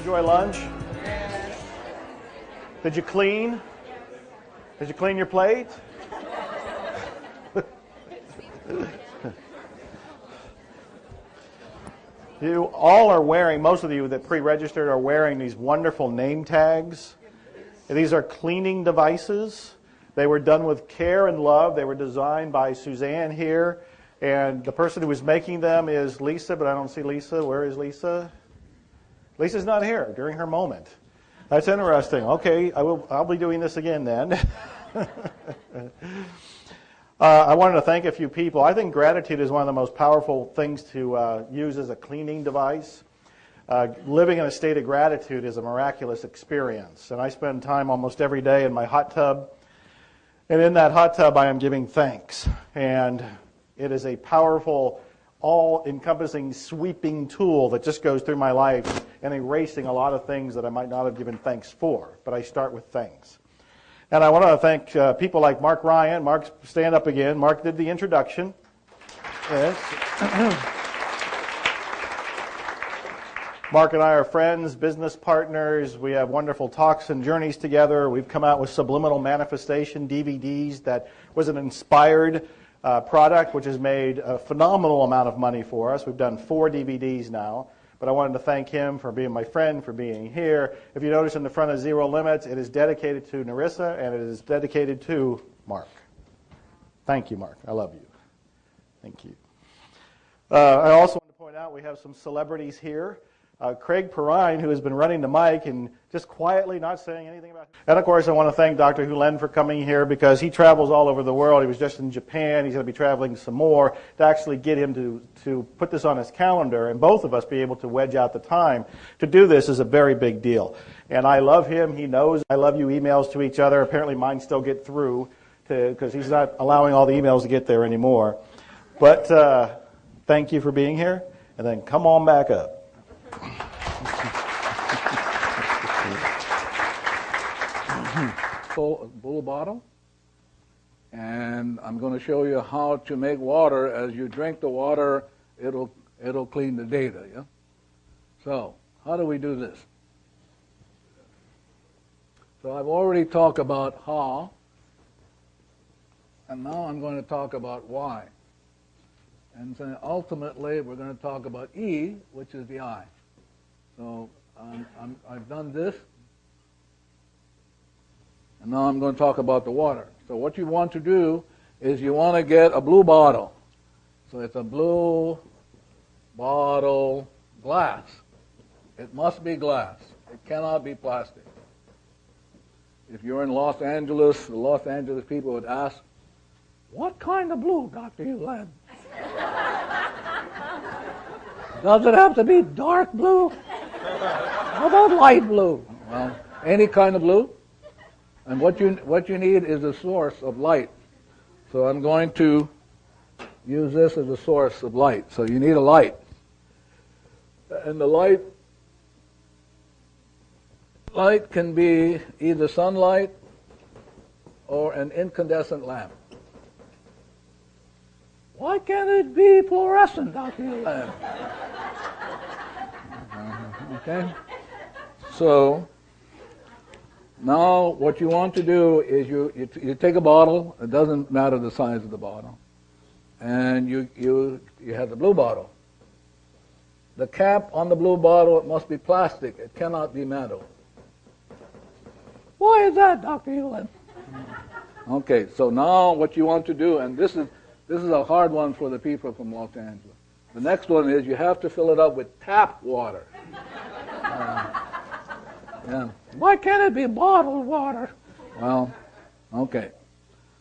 enjoy lunch? Did you clean? Did you clean your plate? You all are wearing, most of you that pre-registered are wearing these wonderful name tags. These are cleaning devices. They were done with care and love. They were designed by Suzanne here. And the person who was making them is Lisa, but I don't see Lisa. Where is Lisa? Lisa's not here during her moment. That's interesting. Okay, I'll be doing this again then. I wanted to thank a few people. I think gratitude is one of the most powerful things to use as a cleaning device. Living in a state of gratitude is a miraculous experience. And I spend time almost every day in my hot tub. And in that hot tub, I am giving thanks. And it is a powerful, all-encompassing, sweeping tool that just goes through my life and erasing a lot of things that I might not have given thanks for. But I start with thanks. And I want to thank people like Mark Ryan. Mark, stand up again. Mark did the introduction. Yes. Mark and I are friends, business partners. We have wonderful talks and journeys together. We've come out with Subliminal Manifestation DVDs that was an inspired product which has made a phenomenal amount of money for us. We've done 4 DVDs now. But I wanted to thank him for being my friend, for being here. If you notice in the front of Zero Limits, it is dedicated to Narissa, and it is dedicated to Mark. Thank you, Mark. I love you. Thank you. I also want to point out we have some celebrities here. Craig Perrine, who has been running the mic and just quietly not saying anything about it. And, of course, I want to thank Dr. Hugh Lin for coming here because he travels all over the world. He was just in Japan. He's going to be traveling some more to actually get him to put this on his calendar and both of us be able to wedge out the time to do this is a very big deal. And I love him. He knows I love you emails to each other. Apparently mine still get through because he's not allowing all the emails to get there anymore. But thank you for being here. And then come on back up. Blue bottle, and I'm going to show you how to make water. As you drink the water, it'll clean the data. Yeah. So how do we do this? So I've already talked about how, and now I'm going to talk about why. And then ultimately, we're going to talk about E, which is the I. So I've done this. And now I'm going to talk about the water. So what you want to do is you want to get a blue bottle. So it's a blue bottle glass. It must be glass. It cannot be plastic. If you're in Los Angeles, the Los Angeles people would ask, what kind of blue, Dr. Hugh Lin? Does it have to be dark blue? How about light blue? Well, any kind of blue. And what you need is a source of light. So I'm going to use this as a source of light. So you need a light. And the light can be either sunlight or an incandescent lamp. Why can't it be fluorescent, Dr. Lamp? Okay. So now what you want to do is you take a bottle. It doesn't matter the size of the bottle, and you have the blue bottle. The cap on the blue bottle, it must be plastic. It cannot be metal. Why is that, Dr. Hewlett? Okay, so now what you want to do, and this is a hard one for the people from Los Angeles. The next one is you have to fill it up with tap water. Yeah. Why can't it be bottled water? Well, okay.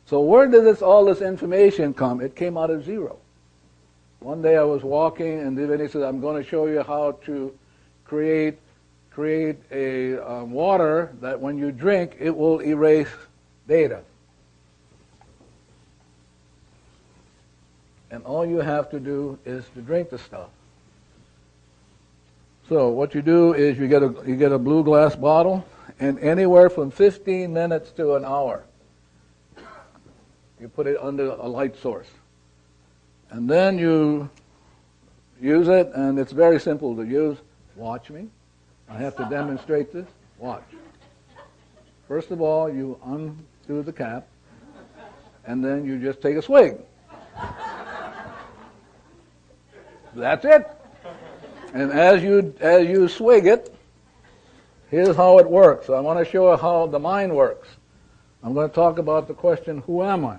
So where did all this information come? It came out of zero. One day I was walking, and Divini said, I'm going to show you how to create a water that when you drink, it will erase data. And all you have to do is to drink the stuff. So what you do is you get a blue glass bottle, and anywhere from 15 minutes to an hour, you put it under a light source. And then you use it, and it's very simple to use. Watch me. I have to demonstrate this. Watch. First of all, you undo the cap, and then you just take a swig. That's it. And as you swig it, here's how it works. I want to show you how the mind works. I'm going to talk about the question, who am I?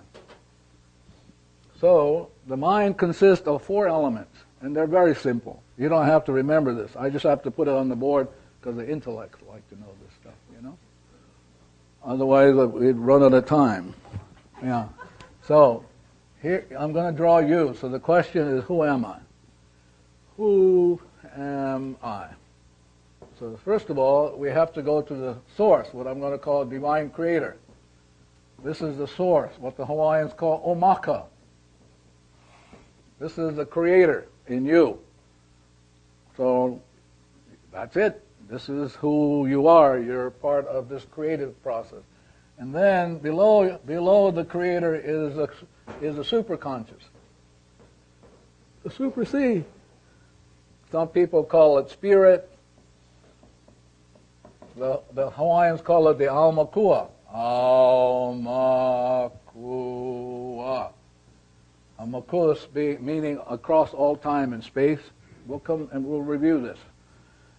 So, the mind consists of 4 elements, and they're very simple. You don't have to remember this. I just have to put it on the board because the intellects like to know this stuff, you know? Otherwise, we'd run out of time. Yeah. So, here, I'm going to draw you. So the question is, who am I? Who am I? So first of all, we have to go to the source, what I'm going to call divine creator. This is the source, what the Hawaiians call omaka. This is the creator in you. So that's it. This is who you are. You're part of this creative process. And then below the creator is a superconscious. The super C. Some people call it spirit. The Hawaiians call it the Aumakua. Aumakua. Aumakua meaning across all time and space. We'll come and we'll review this.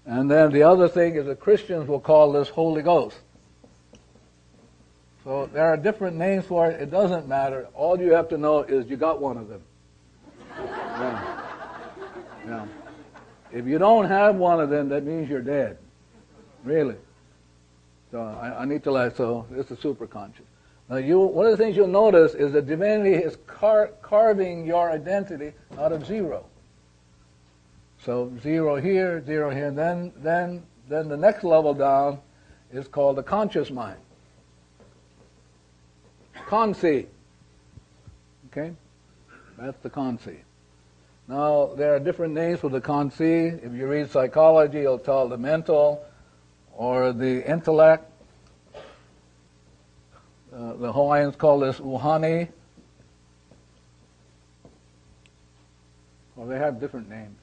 And then the other thing is that Christians will call this Holy Ghost. So there are different names for it. It doesn't matter. All you have to know is you got one of them. Yeah. Yeah. If you don't have one of them, that means you're dead. Really. So I need to let, so it's a superconscious. Now one of the things you'll notice is that divinity is carving your identity out of zero. So 0 here, 0 here. Then the next level down is called the conscious mind. Consi. Okay? That's the consi. Now, there are different names for the consi. If you read psychology, it'll tell the mental or the intellect. The Hawaiians call this uhani. Well, they have different names.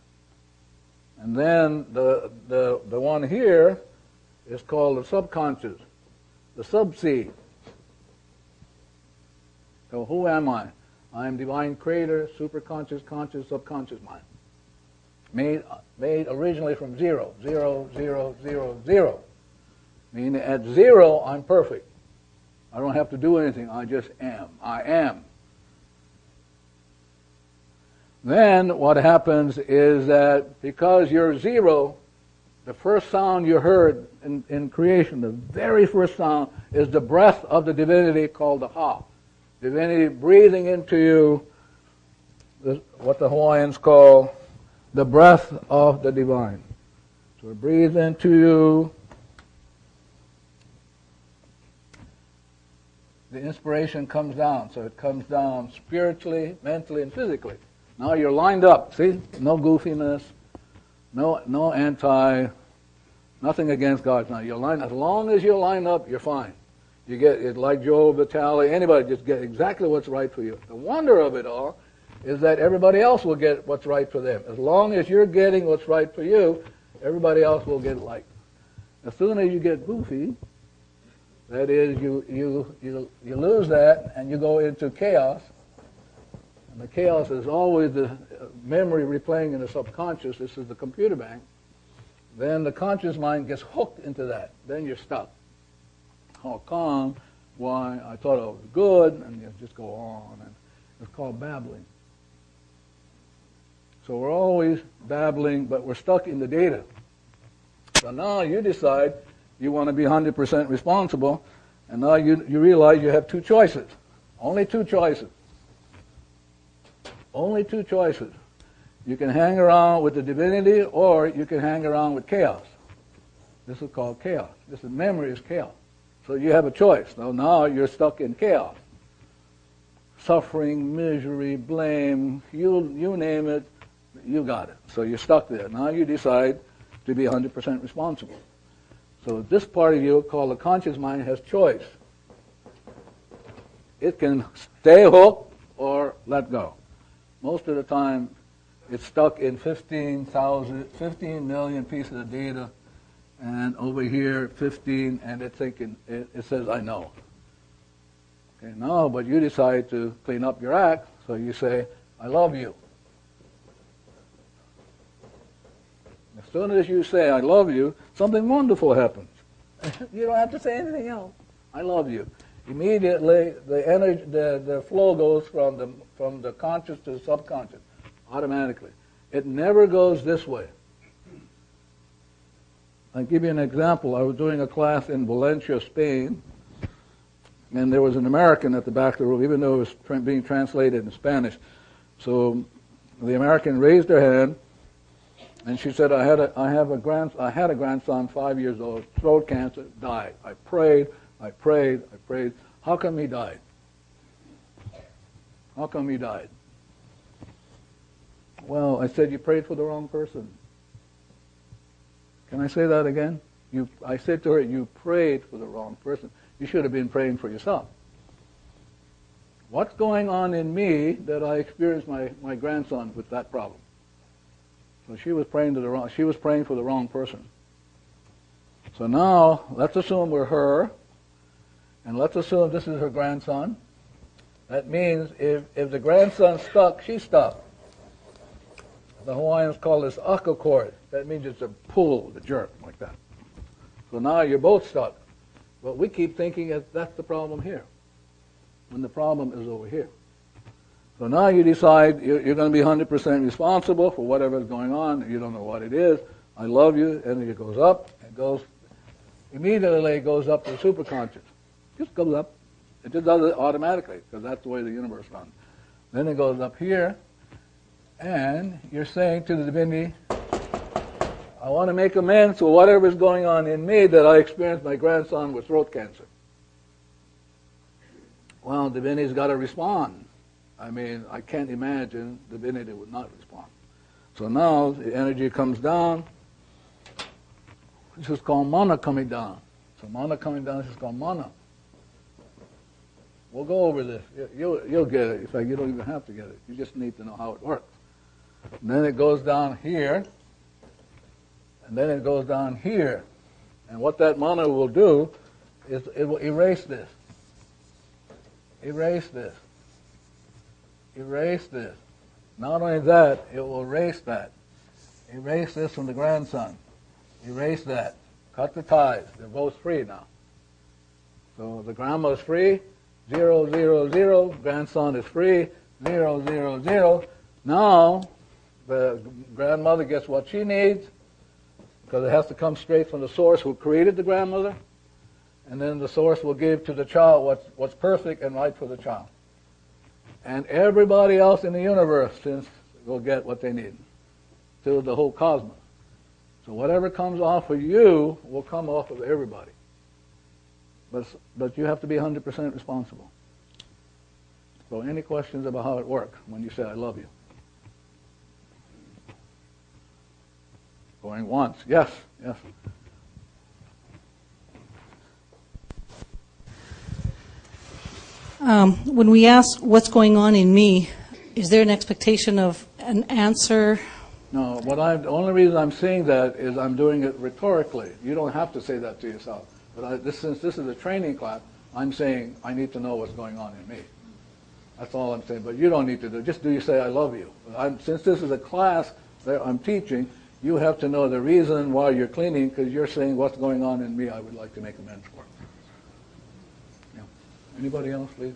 And then the one here is called the subconscious, the sub-C. So who am I? I am divine creator, superconscious, conscious, subconscious mind. Made originally from 0, 0, 0, 0, 0. Meaning at 0, I'm perfect. I don't have to do anything. I just am. I am. Then what happens is that because you're 0, the first sound you heard in creation, the very first sound, is the breath of the divinity called the Ha. Divinity breathing into you, what the Hawaiians call the breath of the divine. So it breathes into you. The inspiration comes down. So it comes down spiritually, mentally, and physically. Now you're lined up. See? No goofiness, no nothing against God. Now you're lined. As long as you're lined up, you're fine. You get it like Joe Vitaly, anybody just get exactly what's right for you. The wonder of it all is that everybody else will get what's right for them. As long as you're getting what's right for you, everybody else will get it like. As soon as you get goofy, that is, you lose that and you go into chaos. And the chaos is always the memory replaying in the subconscious. This is the computer bank. Then the conscious mind gets hooked into that. Then you're stuck. How come? Why? I thought I was good, and you just go on. And it's called babbling. So we're always babbling, but we're stuck in the data. So now you decide you want to be 100% responsible, and now you realize you have 2 choices. Only 2 choices. Only 2 choices. You can hang around with the divinity, or you can hang around with chaos. This is called chaos. This is memory is chaos. So you have a choice. Now you're stuck in chaos. Suffering, misery, blame, you name it, you got it. So you're stuck there. Now you decide to be 100% responsible. So this part of you, called the conscious mind, has choice. It can stay hooked or let go. Most of the time, it's stuck in 15 million pieces of data, and over here 15, and it's thinking, it says, I know. Okay, no, but you decide to clean up your act, so you say, I love you. As soon as you say, I love you, something wonderful happens. You don't have to say anything else. I love you. Immediately, the energy, the flow goes from the conscious to the subconscious, automatically. It never goes this way. I'll give you an example. I was doing a class in Valencia, Spain, and there was an American at the back of the room, even though it was being translated in Spanish. So the American raised her hand, and she said, I had a grandson, 5 years old, throat cancer, died. I prayed. How come he died? How come he died? Well, I said, you prayed for the wrong person. Can I say that again? I said to her, you prayed for the wrong person. You should have been praying for yourself. What's going on in me that I experienced my grandson with that problem? So she was praying for the wrong person. So now, let's assume we're her, and let's assume this is her grandson. That means if the grandson's stuck, she's stuck. The Hawaiians call this aka cord. That means it's a pull, the jerk, like that. So now you're both stuck. But we keep thinking that's the problem here, when the problem is over here. So now you decide you're going to be 100% responsible for whatever's going on. You don't know what it is. I love you. Energy goes up. Immediately it goes up to the superconscious. Just goes up. It just does it automatically, because that's the way the universe runs. Then it goes up here, and you're saying to the divinity, I want to make amends for whatever is going on in me that I experienced my grandson with throat cancer. Well, divinity's got to respond. I mean, I can't imagine divinity would not respond. So now the energy comes down. This is called mana coming down. So mana coming down, this is called mana. We'll go over this. You'll get it. In fact, you don't even have to get it. You just need to know how it works. And then it goes down here. And then it goes down here. And what that mana will do is it will erase this. Erase this. Erase this. Not only that, it will erase that. Erase this from the grandson. Erase that. Cut the ties. They're both free now. So the grandma is free. 0, 0, 0. Grandson is free. 0, 0, 0. Now the grandmother gets what she needs, because it has to come straight from the source who created the grandmother, and then the source will give to the child what's perfect and right for the child. And everybody else in the universe will get what they need, to the whole cosmos. So whatever comes off of you will come off of everybody. But you have to be 100% responsible. So any questions about how it works when you say, I love you? Going once. Yes, yes. When we ask what's going on in me, is there an expectation of an answer? No, the only reason I'm saying that is I'm doing it rhetorically. You don't have to say that to yourself. But since this is a training class, I'm saying I need to know what's going on in me. That's all I'm saying. But you don't need to do. Just do you say I love you. Since this is a class that I'm teaching, you have to know the reason why you're cleaning, because you're saying what's going on in me I would like to make amends for. Yeah. Anybody else, please?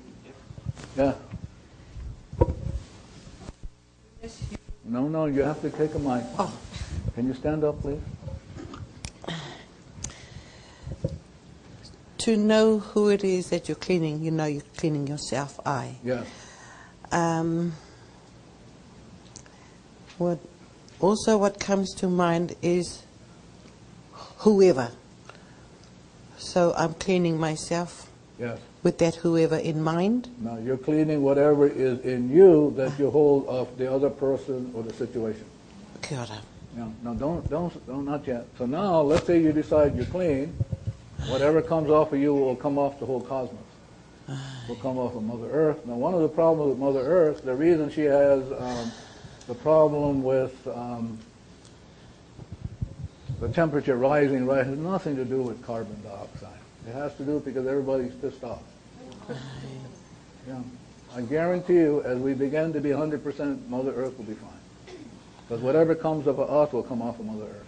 Yeah. No, you have to take a mic. Oh. Can you stand up, please? To know who it is that you're cleaning, you know you're cleaning yourself. Yes. What comes to mind is whoever. So I'm cleaning myself. Yes. With that whoever in mind. Now you're cleaning whatever is in you that you hold of the other person or the situation. Kia ora. Yeah. No, don't, not yet. So now, let's say you decide you're clean. Whatever comes off of you will come off the whole cosmos. Will come off of Mother Earth. Now, one of the problems with Mother Earth, the reason she has the problem with the temperature rising has nothing to do with carbon dioxide. It has to do because everybody's pissed off. Yeah. I guarantee you, as we begin to be 100%, Mother Earth will be fine. Because whatever comes off of us will come off of Mother Earth.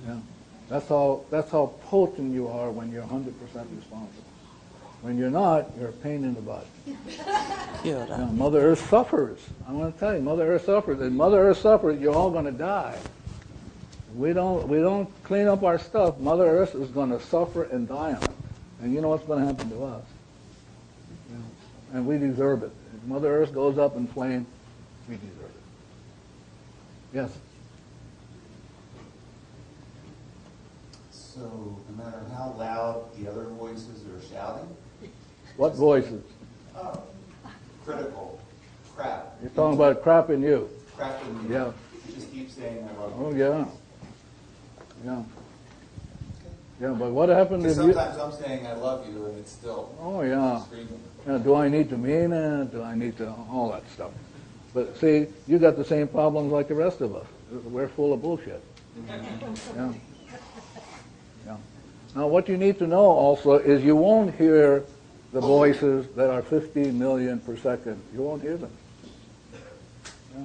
Yeah. That's how potent you are when you're 100% responsible. When you're not, you're a pain in the butt. Yeah, Mother Earth suffers. I want to tell you, Mother Earth suffers. And Mother Earth suffers, you're all going to die. We don't clean up our stuff, Mother Earth is going to suffer and die on it. And you know what's going to happen to us. Yeah. And we deserve it. If Mother Earth goes up in flames, we deserve it. Yes? So, no matter how loud the other voices are shouting? What voices? Oh, critical, crap. You're talking about crap in you. Crap in you. Yeah. You just keep saying I love you. Oh, yeah. Yeah. Yeah, but what happened if you... Sometimes I'm saying I love you and it's still screaming. Yeah, do I need to mean it? Do I need to... all that stuff. But see, you got the same problems like the rest of us. We're full of bullshit. Yeah. Yeah. Now, what you need to know also is you won't hear the voices that are 15 million per second. You won't hear them. Yeah.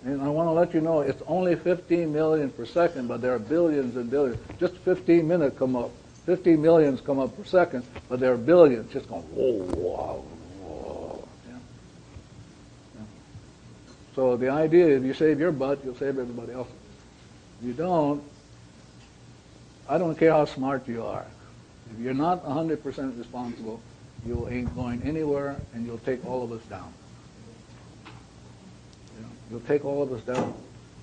And I want to let you know it's only 15 million per second, but there are billions and billions. Just 15 minutes come up. 15 millions come up per second, but there are billions just going whoa, whoa, whoa. Yeah. Yeah. So the idea is if you save your butt, you'll save everybody else. If you don't, I don't care how smart you are. If you're not 100% responsible, you ain't going anywhere, and you'll take all of us down. You know, you'll take all of us down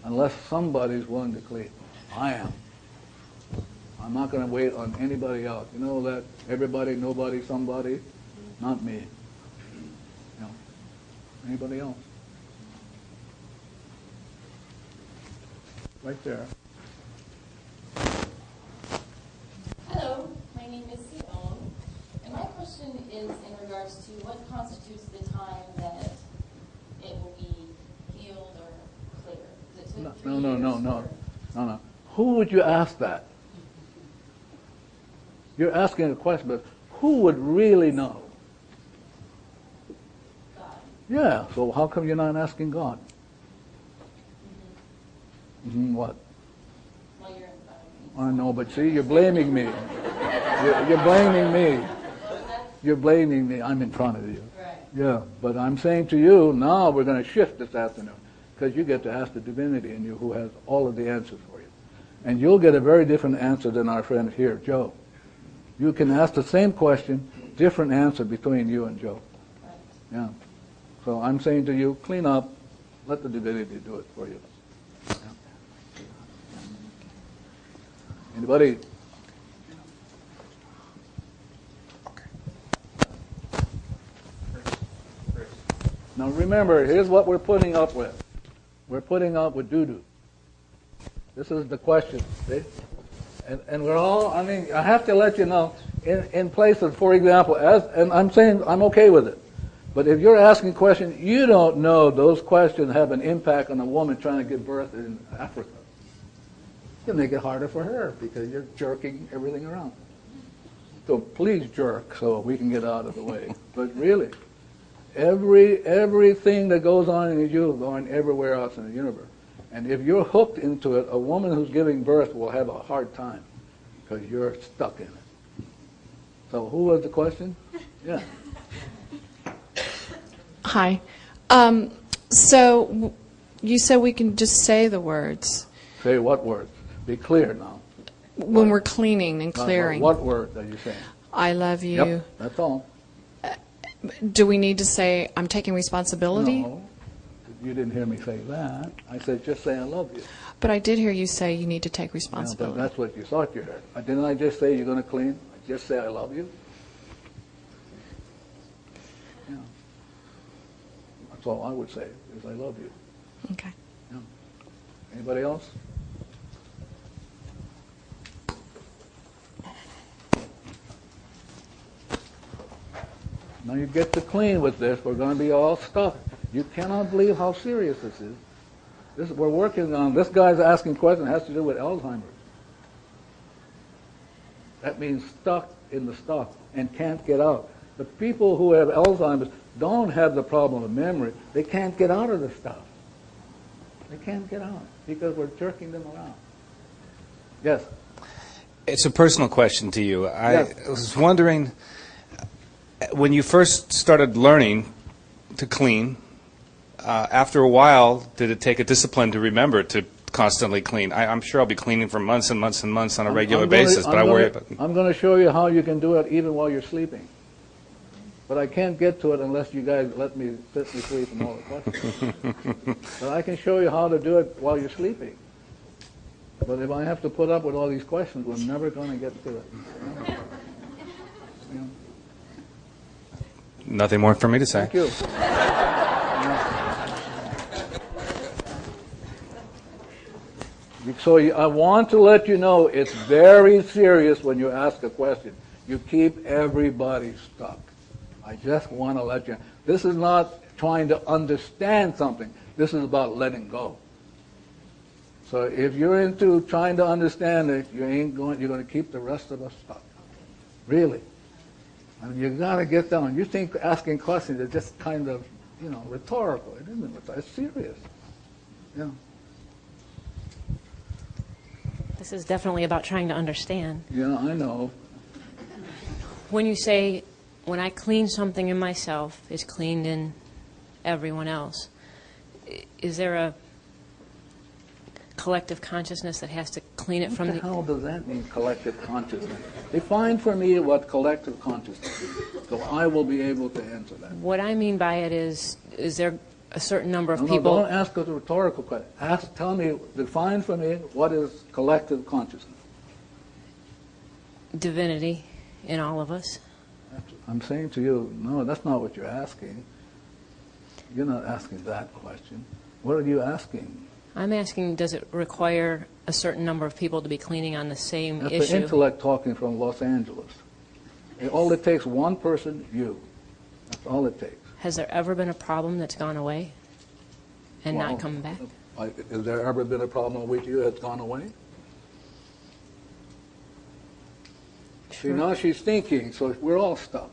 unless somebody's willing to clean. I am. I'm not going to wait on anybody else. You know that everybody, nobody, somebody, not me. You know, anybody else? Right there. Hello, my name is Simone, and my question is in regards to what constitutes the time that it will be healed or clear. Is it 2 or 3 years? No. Who would you ask that? You're asking a question, but who would really know? God. Yeah, so how come you're not asking God? What? Well, you're in front of me. I know, but see, you're blaming me. You're blaming me. You're blaming me. I'm in front of you. Right. Yeah, but I'm saying to you, now we're going to shift this afternoon, because you get to ask the divinity in you who has all of the answers for you. And you'll get a very different answer than our friend here, Joe. You can ask the same question, different answer between you and Joe. Right. Yeah. So I'm saying to you, clean up, let the divinity do it for you. Yeah. Anybody? Now remember, here's what we're putting up with. We're putting up with doo-doo. This is the question, see? And we're all, I mean, I have to let you know, in place of, for example, and I'm saying I'm okay with it, but if you're asking questions, you don't know those questions have an impact on a woman trying to give birth in Africa. You make it harder for her because you're jerking everything around. So please jerk so we can get out of the way. But really, everything that goes on in you is going everywhere else in the universe. And if you're hooked into it, a woman who's giving birth will have a hard time because you're stuck in it. So who was the question? Yeah. Hi. So you said we can just say the words. Say what words? Be clear now. When we're cleaning and clearing. What word are you saying? I love you. Yep, that's all. Do we need to say, I'm taking responsibility? No, you didn't hear me say that. I said just say I love you. But I did hear you say you need to take Yeah, responsibility. but that's what you thought you heard. Didn't I just say you're going to clean? I just say I love you? Yeah. That's all I would say, is I love you. Okay. Yeah. Anybody else? Now you get to clean with this. We're going to be all stuck. You cannot believe how serious this is. We're working on, this guy's asking questions that has to do with Alzheimer's. That means stuck in the stuff and can't get out. The people who have Alzheimer's don't have the problem of memory. They can't get out of the stuff. They can't get out because we're jerking them around. Yes? It's a personal question to you. Yes. I was wondering, when you first started learning to clean, after a while, did it take a discipline to remember to constantly clean? I'm sure I'll be cleaning for months and months and months on a regular basis, but I worry about it. I'm going to show you how you can do it even while you're sleeping. But I can't get to it unless you guys let me sit me free from all the questions. But I can show you how to do it while you're sleeping. But if I have to put up with all these questions, we're never going to get to it. You know? Nothing more for me to say. Thank you. So I want to let you know it's very serious when you ask a question. You keep everybody stuck. I just want to let you know. This is not trying to understand something. This is about letting go. So if you're into trying to understand it, you're going to keep the rest of us stuck. Really. I mean, you got to get down. You think asking questions is just kind of, rhetorical. It isn't. It's serious. Yeah. This is definitely about trying to understand. Yeah, I know. When you say, when I clean something in myself, it's cleaned in everyone else, is there a collective consciousness that has to clean it from the... What the hell does that mean, collective consciousness? Define for me what collective consciousness is, so I will be able to answer that. What I mean by it is there a certain number of No, people... don't ask a rhetorical question. Tell me, define for me what is collective consciousness. Divinity in all of us. I'm saying to you, no, that's not what you're asking. You're not asking that question. What are you asking? I'm asking, does it require a certain number of people to be cleaning on the same That's issue? the intellect talking from Los Angeles. All it takes, one person, you. That's all it takes. Has there ever been a problem that's gone away and not come back? Has there ever been a problem with you that's gone away? Sure. See, now she's thinking, so we're all stuck.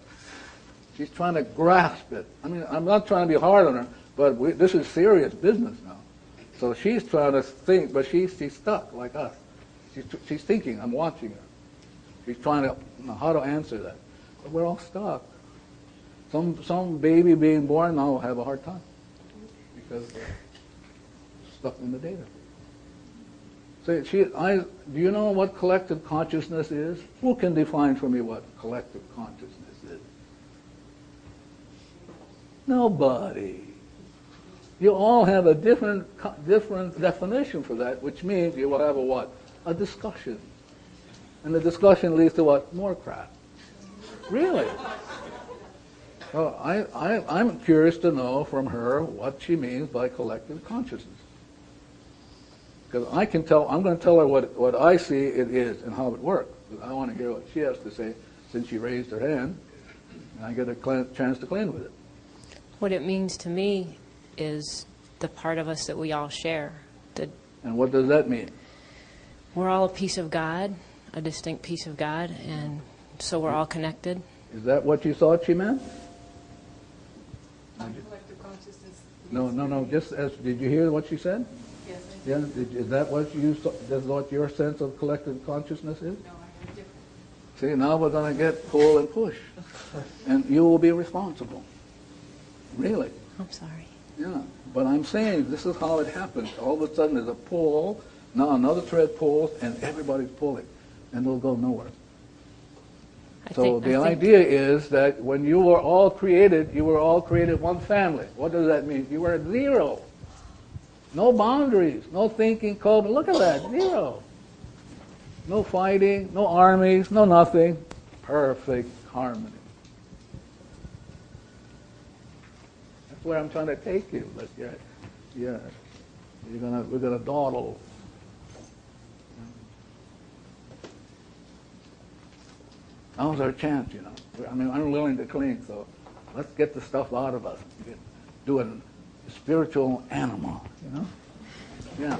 She's trying to grasp it. I mean, I'm not trying to be hard on her, but this is serious business now. So she's trying to think, but she's stuck like us. She's thinking. I'm watching her. She's trying to know how to answer that. But we're all stuck. Some baby being born now will have a hard time because they're stuck in the data. So do you know what collective consciousness is? Who can define for me what collective consciousness is? Nobody. You all have a different definition for that, which means you will have a what? A discussion. And the discussion leads to what? More crap. Really. So I'm curious to know from her what she means by collective consciousness. Because I'm going to tell her what I see it is and how it works. But I want to hear what she has to say since she raised her hand, and I get a chance to clean with it. What it means to me is the part of us that we all share. And what does that mean? We're all a piece of God, a distinct piece of God, and so we're all connected. Is that what you thought she meant? Collective consciousness. No. Just did you hear what she said? Yes, I Yeah. Is that what that's what your sense of collective consciousness is? No, I heard different. See, now we're going to get pull and push, and you will be responsible. Really? I'm sorry. Yeah. But I'm saying this is how it happens. All of a sudden there's a pull, now another thread pulls, and everybody's pulling, and it'll go nowhere. So the idea is that when you were all created one family. What does that mean? You were zero. No boundaries, no thinking code. Look at that, zero. No fighting, no armies, no nothing. Perfect harmony. That's where I'm trying to take you, but we're gonna dawdle. Now's our chance, I mean, I'm willing to clean, so let's get the stuff out of us. Do a spiritual animal, Yeah.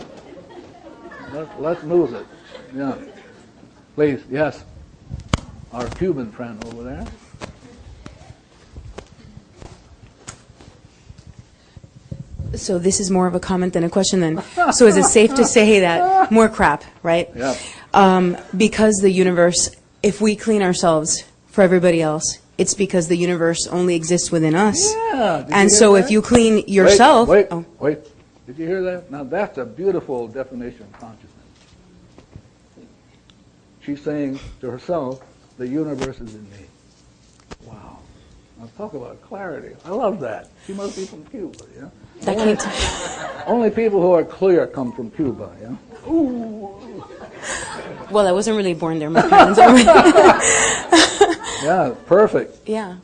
Let's move it. Yeah. Please, yes. Our Cuban friend over there. So this is more of a comment than a question then. So is it safe to say that more crap, right? Yeah. Because the universe, if we clean ourselves for everybody else, it's because the universe only exists within us. Yeah. Did And you so hear if that? you clean yourself... Wait. Oh. Did you hear that? Now that's a beautiful definition of consciousness. She's saying to herself, the universe is in me. Wow. Now talk about clarity. I love that. She must be from Cuba, yeah? Only people who are clear come from Cuba, yeah? Ooh. Well, I wasn't really born there. My parents are. Yeah, perfect. Yeah.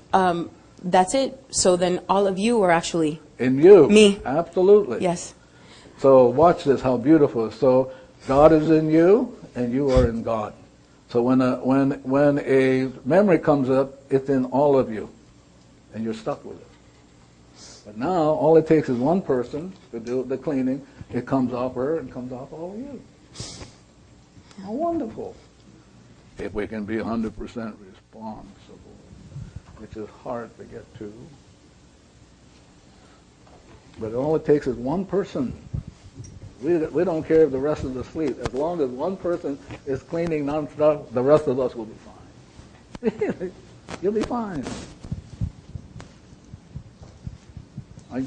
That's it. So then all of you are actually... In you. Me. Absolutely. Yes. So watch this, how beautiful. So God is in you, and you are in God. So when a memory comes up, it's in all of you, and you're stuck with it. But now, all it takes is one person to do the cleaning. It comes off her and comes off all of you. How wonderful. If we can be 100% responsible, which is hard to get to. But all it takes is one person. We don't care if the rest is asleep. As long as one person is cleaning nonstop, the rest of us will be fine. You'll be fine. I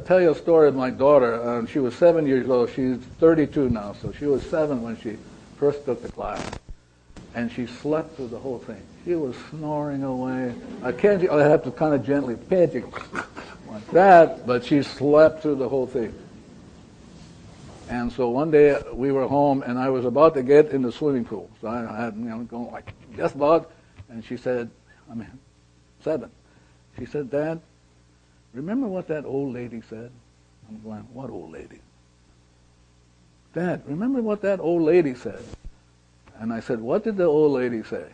tell you a story of my daughter. She was 7 years old. She's 32 now, so she was 7 when she first took the class. And she slept through the whole thing. She was snoring away. I have to kind of gently pinch it like that, but she slept through the whole thing. And so one day we were home, and I was about to get in the swimming pool. So I had, going like just about, and she said, 7. She said, Dad, remember what that old lady said? I'm going, what old lady? Dad, remember what that old lady said? And I said, what did the old lady say?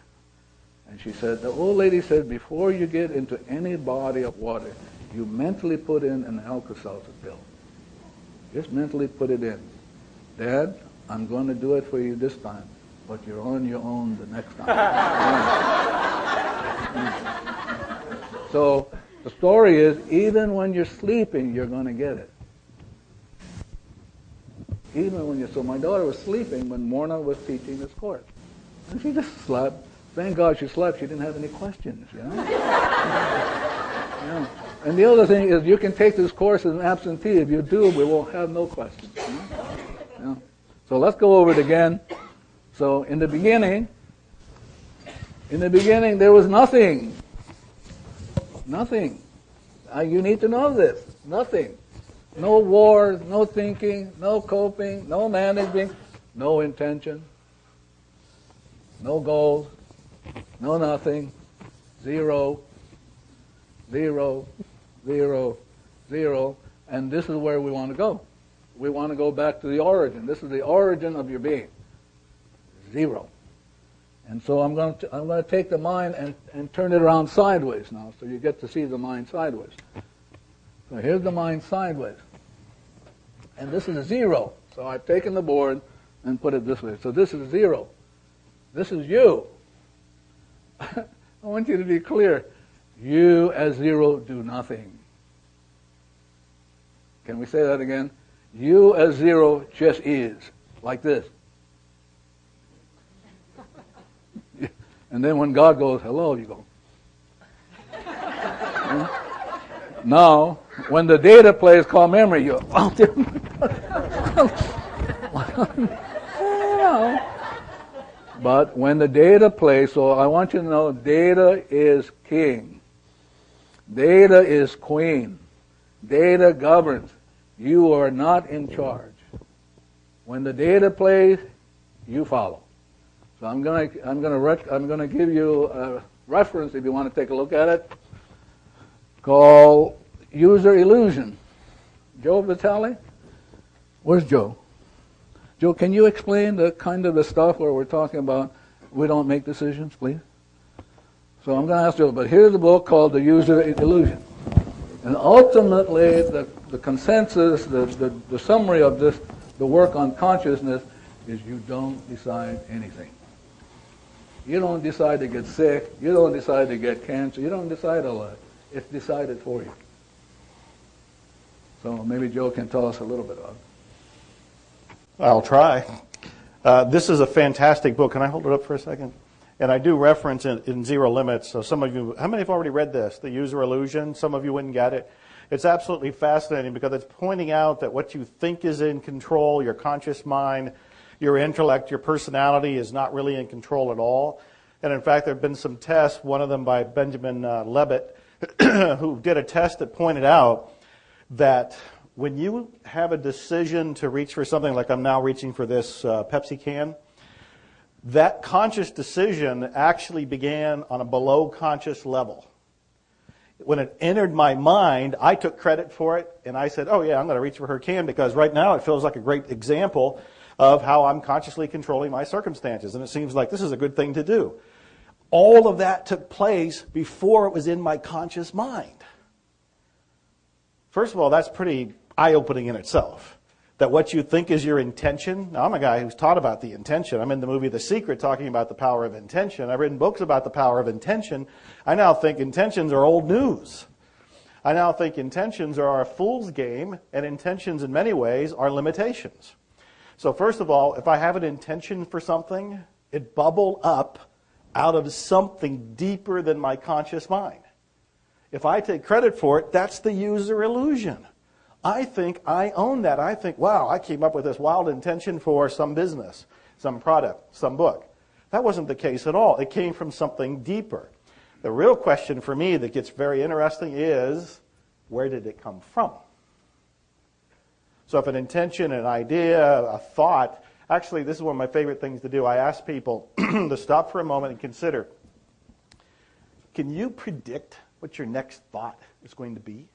And she said, the old lady said, before you get into any body of water, you mentally put in an Alka-Seltzer pill. Just mentally put it in. Dad, I'm going to do it for you this time, but you're on your own the next time. So the story is, even when you're sleeping, you're going to get it. So my daughter was sleeping when Morna was teaching this course. And she just slept. Thank God she slept. She didn't have any questions, Yeah. And the other thing is, you can take this course as an absentee. If you do, we will have no questions. Yeah. So let's go over it again. So in the beginning, there was nothing. Nothing. You need to know this. Nothing. No wars, no thinking, no coping, no managing, no intention, no goals, no nothing, 0, 0, 0, 0, and this is where we want to go. We want to go back to the origin. This is the origin of your being. 0. And so I'm going to take the mind and turn it around sideways now, so you get to see the mind sideways. So here's the mind sideways. And this is 0. So I've taken the board and put it this way. So this is 0. This is you. I want you to be clear. You as 0 do nothing. Can we say that again? You as 0 just is. Like this. And then when God goes, hello, you go. Now, when the data plays call memory, you go, But when the data plays, so I want you to know, data is king. Data is queen. Data governs. You are not in charge. When the data plays, you follow. So I'm going to give you a reference if you want to take a look at it, called User Illusion. Joe Vitaly? Where's Joe? Joe, can you explain the kind of the stuff where we're talking about we don't make decisions, please? So I'm going to ask Joe, but here's a book called The User Illusion. And ultimately, the consensus, the summary of this the work on consciousness is you don't decide anything. You don't decide to get sick. You don't decide to get cancer. You don't decide all that. It's decided for you. So maybe Joe can tell us a little bit about it. I'll try. This is a fantastic book. Can I hold it up for a second? And I do reference in Zero Limits. So some of you, how many have already read this, The User Illusion? Some of you wouldn't get it. It's absolutely fascinating because it's pointing out that what you think is in control, your conscious mind, your intellect, your personality is not really in control at all. And in fact, there have been some tests, one of them by Benjamin Levitt, who did a test that pointed out that when you have a decision to reach for something like I'm now reaching for this Pepsi can, that conscious decision actually began on a below conscious level. When it entered my mind, I took credit for it, and I said, oh yeah, I'm going to reach for her can because right now it feels like a great example of how I'm consciously controlling my circumstances, and it seems like this is a good thing to do. All of that took place before it was in my conscious mind. First of all, that's pretty eye-opening in itself. That what you think is your intention. Now, I'm a guy who's taught about the intention. I'm in the movie The Secret talking about the power of intention. I've written books about the power of intention. I now think intentions are old news. I now think intentions are a fool's game, and intentions in many ways are limitations. So first of all, if I have an intention for something, it bubbled up out of something deeper than my conscious mind. If I take credit for it, that's the user illusion. I think I own that. I think, wow, I came up with this wild intention for some business, some product, some book. That wasn't the case at all. It came from something deeper. The real question for me that gets very interesting is, where did it come from? So if an intention, an idea, a thought, actually this is one of my favorite things to do. I ask people to stop for a moment and consider, can you predict what your next thought is going to be?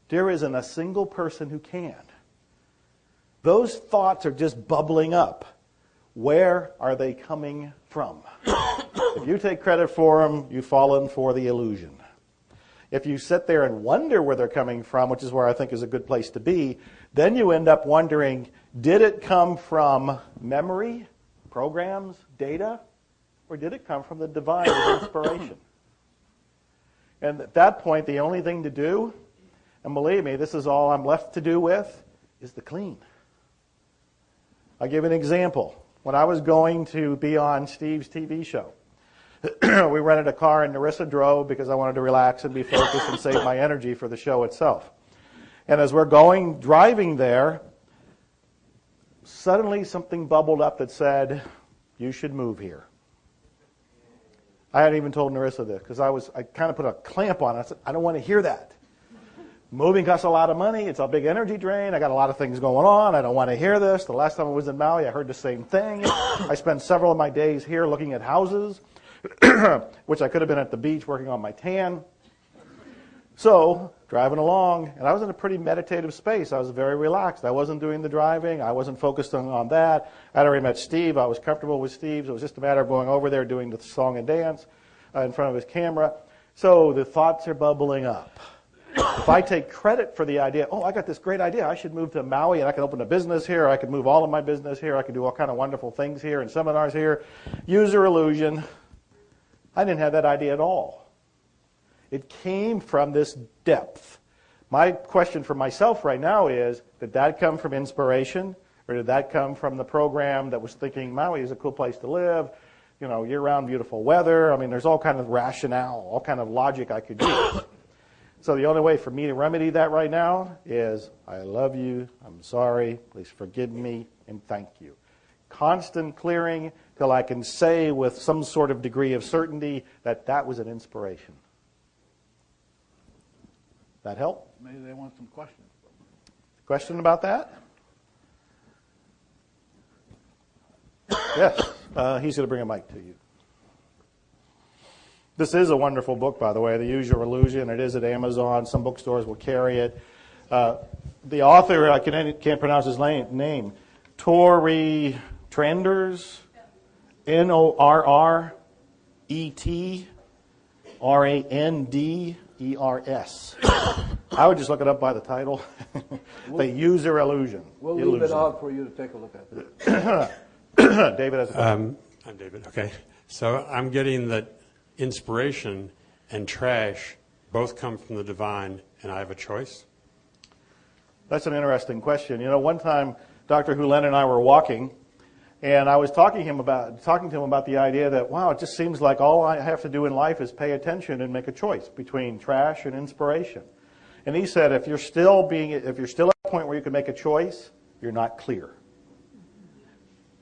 There isn't a single person who can. Those thoughts are just bubbling up. Where are they coming from? If you take credit for them, you've fallen for the illusion. If you sit there and wonder where they're coming from, which is where I think is a good place to be, then you end up wondering, did it come from memory, programs, data, or did it come from the divine inspiration? And at that point, the only thing to do, and believe me, this is all I'm left to do with, is to clean. I'll give an example. When I was going to be on Steve's TV show, we rented a car and Narissa drove because I wanted to relax and be focused and save my energy for the show itself. And as we're driving there, suddenly something bubbled up that said, you should move here. I hadn't even told Narissa this because I kind of put a clamp on it. I said, I don't want to hear that. Moving costs a lot of money. It's a big energy drain. I got a lot of things going on. I don't want to hear this. The last time I was in Maui, I heard the same thing. I spent several of my days here looking at houses, which I could have been at the beach working on my tan. So, driving along, and I was in a pretty meditative space. I was very relaxed. I wasn't doing the driving. I wasn't focused on that. I had already met Steve. I was comfortable with Steve. So it was just a matter of going over there, doing the song and dance in front of his camera. So the thoughts are bubbling up. If I take credit for the idea, oh, I got this great idea. I should move to Maui and I can open a business here. I could move all of my business here. I could do all kind of wonderful things here and seminars here. User illusion. I didn't have that idea at all. It came from this depth. My question for myself right now is, did that come from inspiration? Or did that come from the program that was thinking Maui is a cool place to live, you know, year-round beautiful weather? I mean, there's all kind of rationale, all kind of logic I could use. So the only way for me to remedy that right now is, I love you, I'm sorry, please forgive me, and thank you. Constant clearing till I can say with some sort of degree of certainty that that was an inspiration. That help? Maybe they want some questions. Question about that? Yes. He's going to bring a mic to you. This is a wonderful book, by the way, The Use Your Illusion. It is at Amazon. Some bookstores will carry it. The author, I can't pronounce his name, Torrey Tranders, Norretrandes. E-R-S. I would just look it up by the title. The user illusion. We'll leave it out for you to take a look at. David has a question. I'm David, okay. So I'm getting that inspiration and trash both come from the divine, and I have a choice? That's an interesting question. You know, one time Dr. Hugh Lin and I were walking, and I was talking to him about the idea that, wow, it just seems like all I have to do in life is pay attention and make a choice between trash and inspiration. And he said, if you're still at a point where you can make a choice, you're not clear.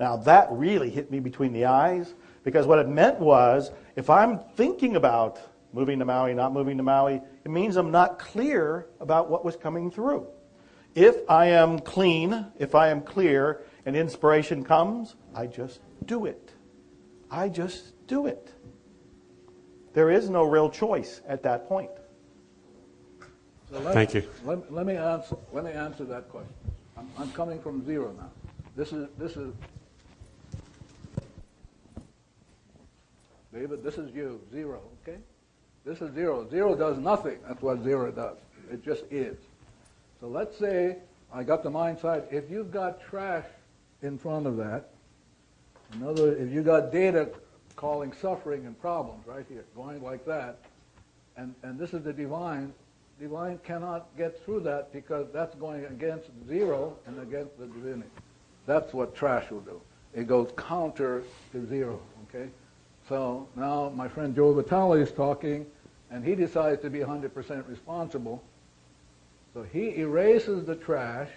Now that really hit me between the eyes, because what it meant was, if I'm thinking about moving to Maui, not moving to Maui, it means I'm not clear about what was coming through. If I am clean, if I am clear, and inspiration comes, I just do it. I just do it. There is no real choice at that point. So Thank you. Let me answer that question. I'm coming from zero now. This is David. This is you, zero. Okay. This is zero. Zero does nothing. That's what zero does. It just is. So let's say I got the mind side. If you've got trash in front of that, in other words, if you got data calling suffering and problems right here, going like that, and this is the divine cannot get through that because that's going against zero and against the divinity. That's what trash will do. It goes counter to zero, okay? So now my friend Joe Vitaly is talking, and he decides to be 100% responsible. So he erases the trash,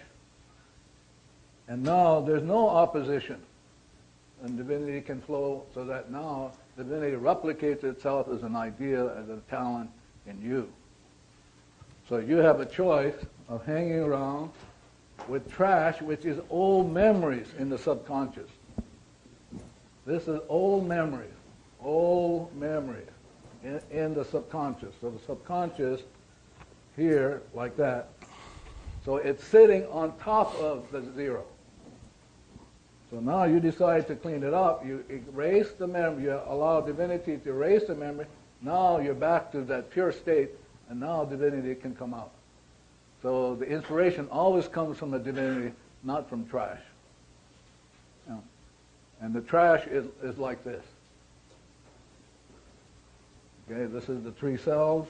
and now there's no opposition. And divinity can flow so that now divinity replicates itself as an idea, as a talent in you. So you have a choice of hanging around with trash, which is old memories in the subconscious. This is old memories in the subconscious. So the subconscious here, like that. So it's sitting on top of the zero. So now you decide to clean it up. You erase the memory. You allow divinity to erase the memory. Now you're back to that pure state, and now divinity can come out. So the inspiration always comes from the divinity, not from trash. Yeah. And the trash is like this. Okay, this is the three cells.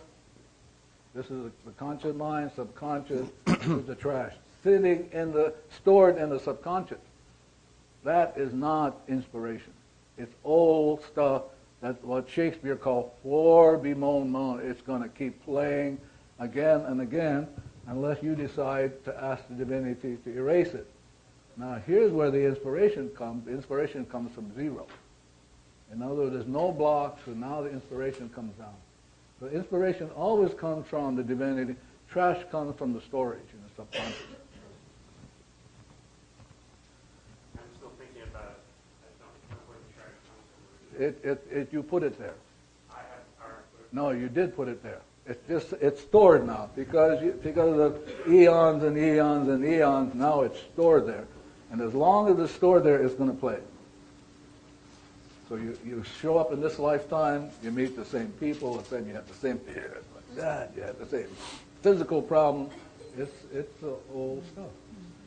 This is the conscious mind, subconscious. This is the trash. Stored in the subconscious. That is not inspiration. It's old stuff. That's what Shakespeare called for bemoan moan. It's going to keep playing again and again unless you decide to ask the divinity to erase it. Now here's where the inspiration comes. The inspiration comes from zero. In other words, there's no blocks, and now the inspiration comes down. So inspiration always comes from the divinity. Trash comes from the storage in the subconscious. I'm still thinking about it. I don't know where the trash comes from. You put it there. I have put it. No, you did put it there. It's stored now because of the eons and eons and eons. Now it's stored there, and as long as it's stored there, it's going to play. So you show up in this lifetime, you meet the same people, you have the same fear, you have the same physical problem. It's old stuff.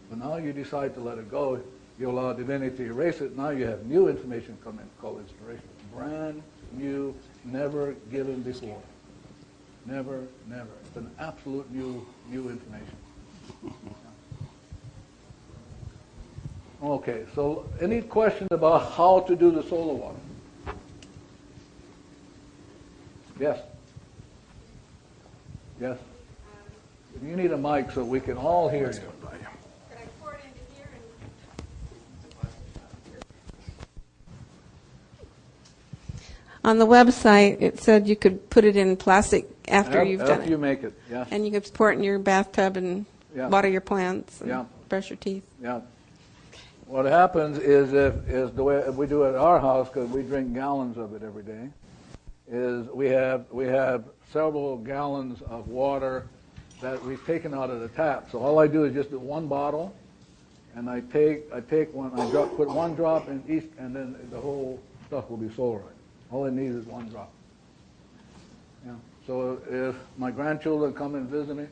But now you decide to let it go. You allow divinity to erase it. Now you have new information come in called inspiration. Brand new, never given before. Never, never. It's an absolute new information. Okay, so any questions about how to do the solar water? Yes? Yes? You need a mic so we can all hear you. Could I pour it into here On the website, it said you could put it in plastic after you've done After it. you make it, yeah. And you could pour it in your bathtub and water your plants and Yeah. brush your teeth. Yeah. What happens is the way we do it at our house, because we drink gallons of it every day, is we have several gallons of water that we've taken out of the tap. So all I do is just do one bottle, and I take one, put one drop in each, and then the whole stuff will be solar. All it needs is one drop. Yeah. So if my grandchildren come and visit me,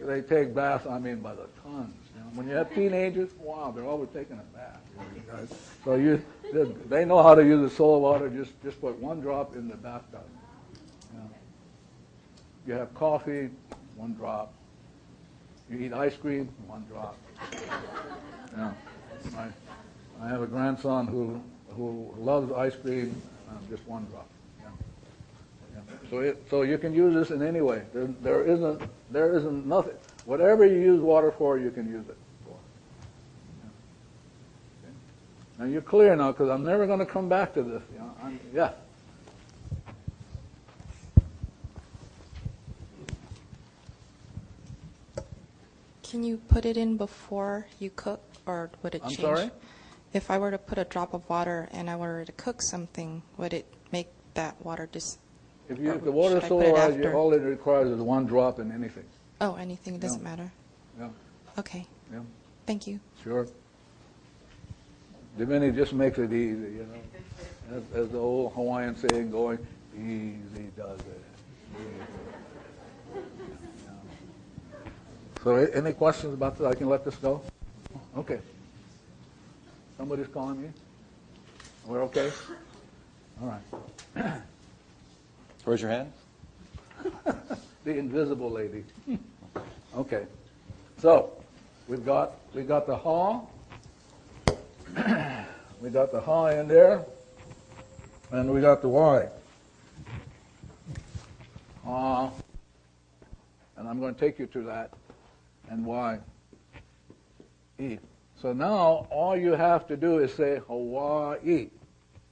they take baths. I mean, by the tons. You know? When you have teenagers, wow, they're always taking a bath. So they know how to use the soil water. Just put one drop in the bathtub. You know? You have coffee, one drop. You eat ice cream, one drop. Yeah. I have a grandson who loves ice cream, just one drop. Yeah. Yeah. So you can use this in any way. There isn't nothing. Whatever you use water for, you can use it for. Yeah. Okay. Now you're clear now, because I'm never going to come back to this. You know? Yeah. Can you put it in before you cook, or would it change? I'm sorry? If I were to put a drop of water and I were to cook something, would it make that water just... If the water solar, all it requires is one drop in anything. Oh, anything, it doesn't matter. Yeah. Okay. Yeah. Thank you. Sure. Divinity just makes it easy, you know. As the old Hawaiian saying going, easy does it. Easy. So any questions about this? I can let this go? Okay. Somebody's calling me? We're okay? All right. Raise your hand. The invisible lady. Okay. So we got the ha. We got the ha in there, and we got the y. Ha. And I'm going to take you to that. And y. E. So now all you have to do is say Hawaii,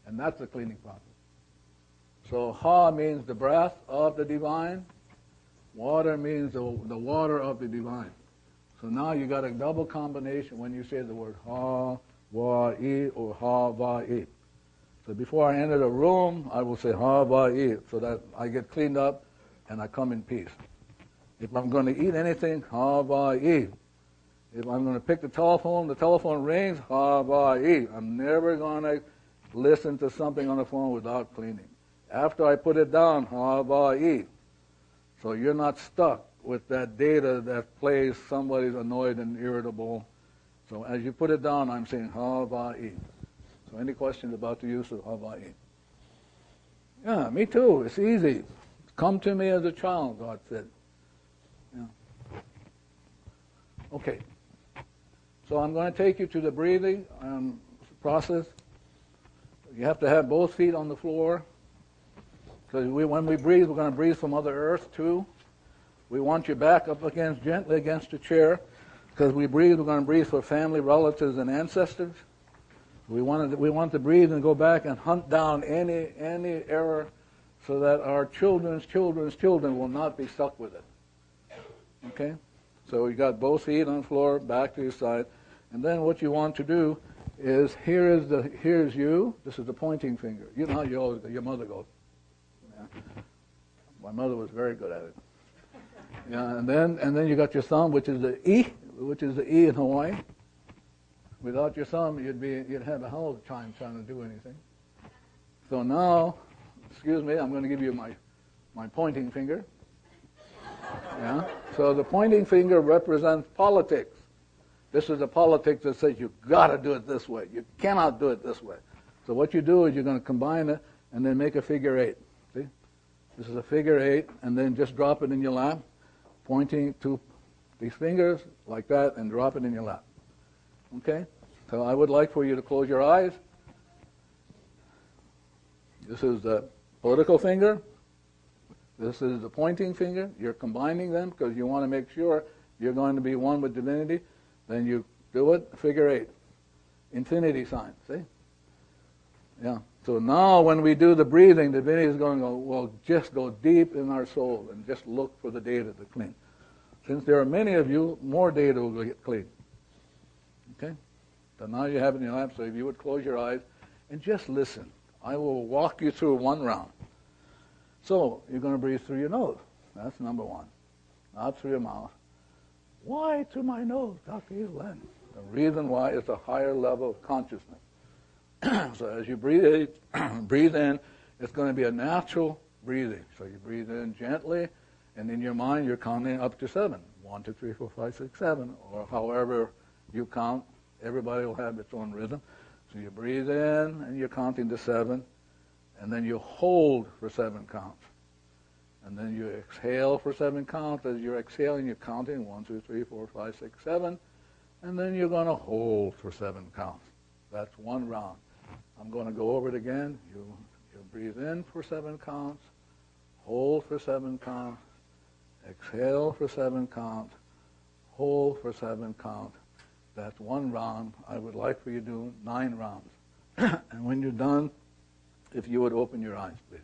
and that's the cleaning process. So ha means the breath of the divine, water means the water of the divine. So now you got a double combination when you say the word Ha-wa-i or Ha-va-i. So before I enter the room, I will say Ha-va-i, so that I get cleaned up and I come in peace. If I'm going to eat anything, Ha-va-i. If I'm going to pick the telephone rings, Ha-va-i. I'm never going to listen to something on the phone without cleaning. After I put it down, Ha-va-i. So you're not stuck with that data that plays somebody's annoyed and irritable. So as you put it down, I'm saying Ha-va-i. So any questions about the use of Ha-va-i? Yeah, me too. It's easy. Come to me as a child, God said. Yeah. Okay. So I'm going to take you to the breathing process. You have to have both feet on the floor. Because when we breathe, we're going to breathe from Mother Earth too. We want your back up gently against the chair. Because we're going to breathe for family, relatives, and ancestors. We want to breathe and go back and hunt down any error so that our children's children will not be stuck with it. Okay? So you got both feet on the floor, back to your side. And then what you want to do is, here's you. This is the pointing finger. You know how your mother goes. Yeah. My mother was very good at it. Yeah, and then you got your thumb, which is the E in Hawaii. Without your thumb, you'd have a hell of a time trying to do anything. So now, excuse me, I'm going to give you my pointing finger. Yeah. So the pointing finger represents politics. This is the politics that says you've got to do it this way. You cannot do it this way. So what you do is you're going to combine it and then make a figure 8. See? This is a figure 8, and then just drop it in your lap, pointing to these fingers like that, and drop it in your lap. Okay? So I would like for you to close your eyes. This is the political finger. This is the pointing finger. You're combining them because you want to make sure you're going to be one with divinity. Then you do it, figure 8. Infinity sign, see? Yeah. So now when we do the breathing, divinity is going to go, well, just go deep in our soul and just look for the data to clean. Since there are many of you, more data will get clean. Okay? So now you have it in your lap, so if you would close your eyes and just listen. I will walk you through one round. So you're going to breathe through your nose. That's number 1. Not through your mouth. Why through my nose, Dr. Hugh Lin? The reason why is a higher level of consciousness. So as you breathe in, it's going to be a natural breathing. So you breathe in gently, and in your mind you're counting up to 7. 1, 2, 3, 4, 5, 6, 7, or however you count. Everybody will have its own rhythm. So you breathe in, and you're counting to 7, and then you hold for 7 counts. And then you exhale for 7 counts. As you're exhaling, you're counting 1, 2, 3, 4, 5, 6, 7, and then you're going to hold for 7 counts. That's one round. I'm going to go over it again. You breathe in for 7 counts, hold for 7 counts, exhale for 7 counts, hold for 7 counts. That's one round. I would like for you to do 9 rounds. And when you're done, if you would open your eyes, please.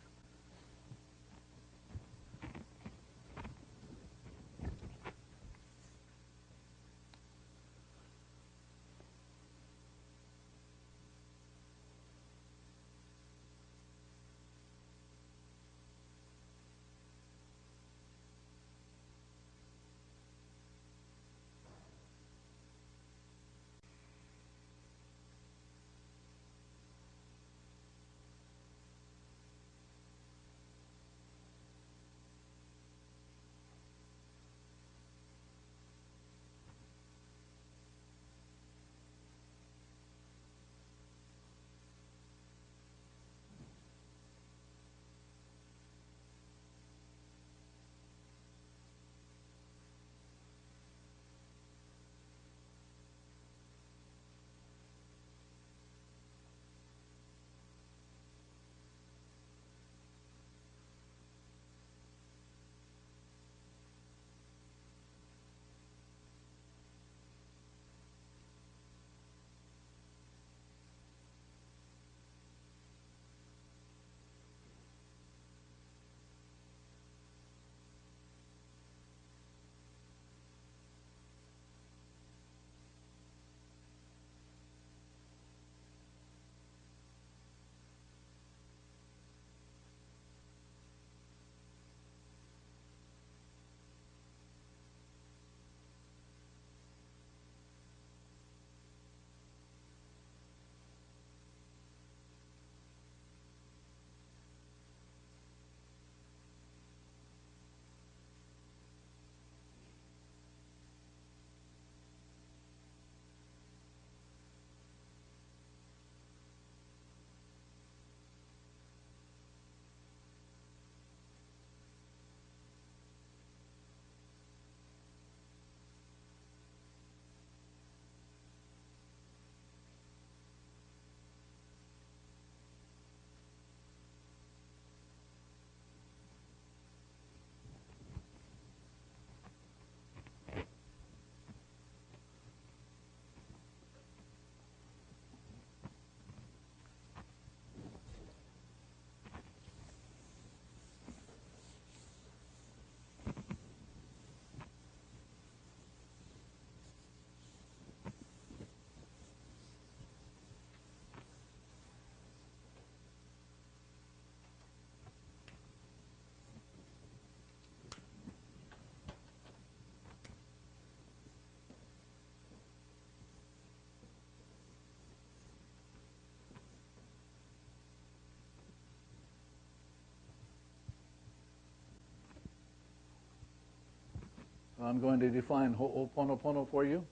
I'm going to define Ho'oponopono for you.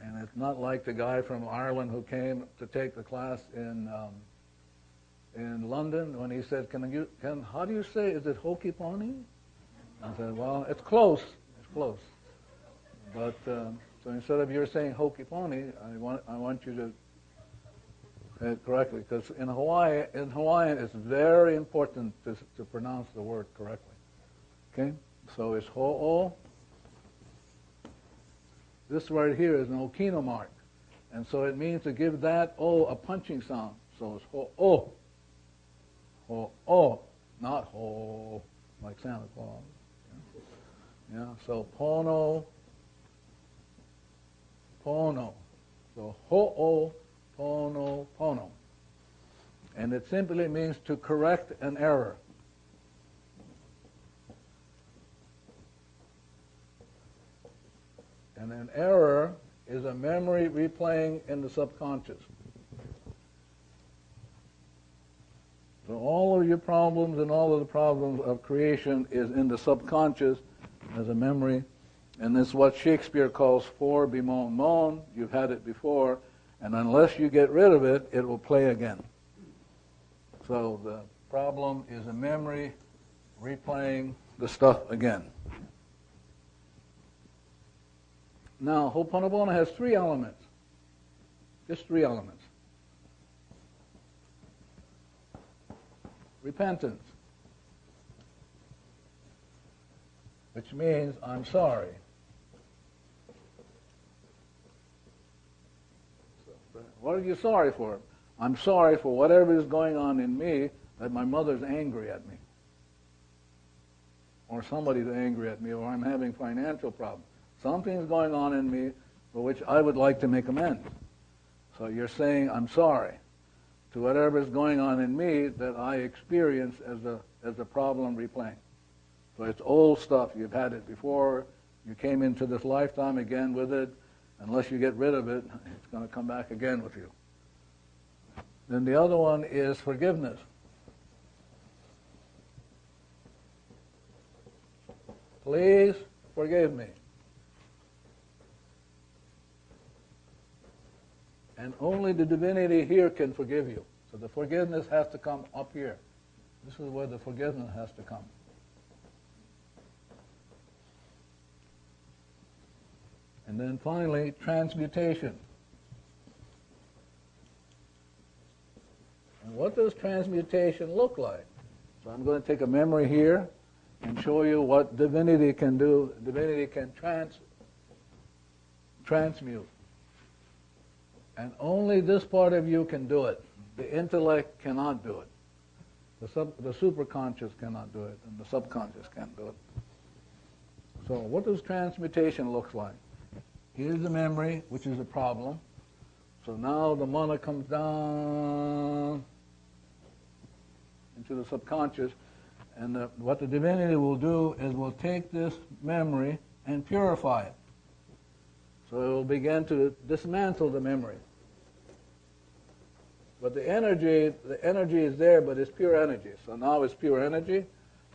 And it's not like the guy from Ireland who came to take the class in London when he said, how do you say, is it hokey pony? I said, well, it's close. It's close. But so instead of you're saying hokey pony, I want you to say it correctly, because in Hawaiian it's very important to pronounce the word correctly. Okay? So it's ho'o. This right here is an okino mark. And so it means to give that O a punching sound. So it's ho-o. Ho-o. Not ho, like Santa Claus. Yeah, so pono, pono. So ho'o, pono, pono. And it simply means to correct an error. And an error is a memory replaying in the subconscious. So all of your problems and all of the problems of creation is in the subconscious as a memory. And this is what Shakespeare calls for bemoan moan. You've had it before. And unless you get rid of it, it will play again. So the problem is a memory replaying the stuff again. Now, Ho'oponopono has 3 elements. Just 3 elements. Repentance, which means I'm sorry. What are you sorry for? I'm sorry for whatever is going on in me, that my mother's angry at me, or somebody's angry at me, or I'm having financial problems. Something's going on in me for which I would like to make amends. So you're saying I'm sorry to whatever is going on in me that I experience as a problem replaying. So it's old stuff. You've had it before. You came into this lifetime again with it. Unless you get rid of it, it's going to come back again with you. Then the other one is forgiveness. Please forgive me. And only the divinity here can forgive you. So the forgiveness has to come up here. This is where the forgiveness has to come. And then finally, transmutation. And what does transmutation look like? So I'm going to take a memory here and show you what divinity can do. Divinity can transmute. And only this part of you can do it. The intellect cannot do it. The superconscious cannot do it, and the subconscious can't do it. So what does transmutation look like? Here's the memory, which is a problem. So now the mana comes down into the subconscious, and what the divinity will do is will take this memory and purify it. So it will begin to dismantle the memory. But the energy is there, but it's pure energy. So now it's pure energy.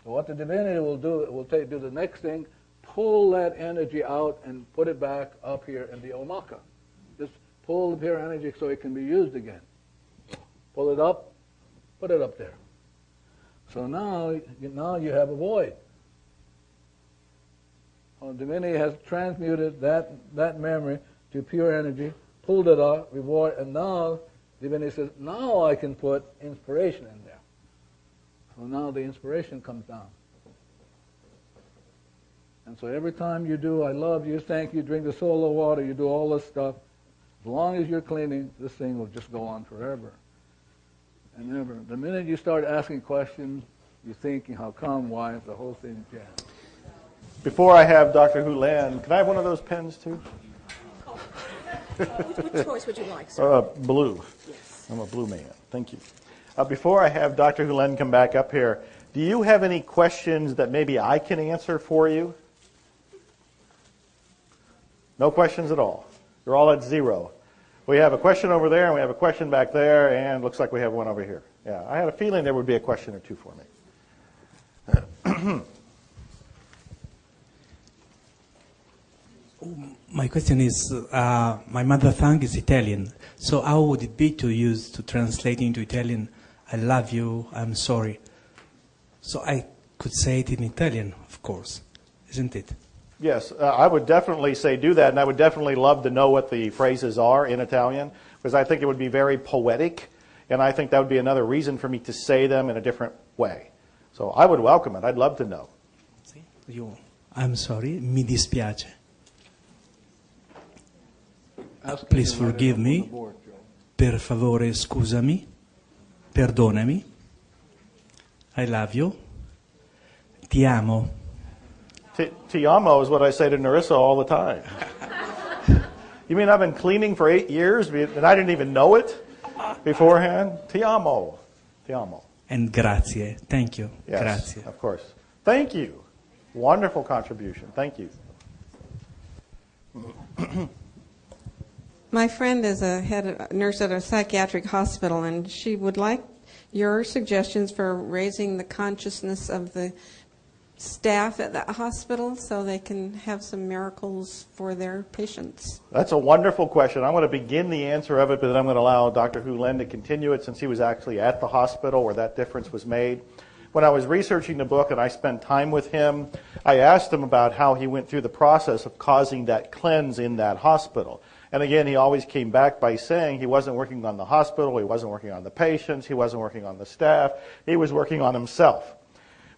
So what the divinity will do, it will do the next thing, pull that energy out and put it back up here in the omaka. Just pull the pure energy so it can be used again. Pull it up, put it up there. So now you have a void. Well, divinity has transmuted that memory to pure energy, pulled it out, void, and now divinity says, now I can put inspiration in there. So now the inspiration comes down. And so every time you do, I love you, thank you, drink the solar water, you do all this stuff, as long as you're cleaning, this thing will just go on forever and ever. The minute you start asking questions, you're thinking, how come, why, the whole thing jammed. Before I have Dr. Hью Lin, can I have one of those pens too? Which choice would you like, sir? Blue. Yes. I'm a blue man. Thank you. Before I have Dr. Hью Lin come back up here, do you have any questions that maybe I can answer for you? No questions at all. You're all at 0. We have a question over there, and we have a question back there, and looks like we have one over here. Yeah, I had a feeling there would be a question or two for me. My question is, my mother tongue is Italian, so how would it be to translate into Italian, I love you, I'm sorry? So I could say it in Italian, of course, isn't it? Yes, I would definitely say do that, and I would definitely love to know what the phrases are in Italian, because I think it would be very poetic, and I think that would be another reason for me to say them in a different way. So I would welcome it. I'd love to know. I'm sorry, mi dispiace. Please forgive me. Per favore, scusami. Perdonami. I love you. Ti amo. Ti amo is what I say to Narissa all the time. You mean I've been cleaning for 8 years and I didn't even know it beforehand? Ti amo. Ti amo. And grazie. Thank you. Yes, Grazie. of course. Thank you. Wonderful contribution. Thank you. My friend is a nurse at a psychiatric hospital, and she your suggestions for raising the consciousness of the staff at that hospital so they can have some miracles for their patients? That's a wonderful question. I'm going to begin the answer of it, but then I'm going to allow Dr. Hью Lin to continue it since he was actually at the hospital where that difference was made. When I was researching the book and I spent time with him, I asked him about how he went through the process of causing that cleanse in that hospital. And again, he always came back by saying he wasn't working on the hospital, he wasn't working on the patients, he wasn't working on the staff, he was working on himself.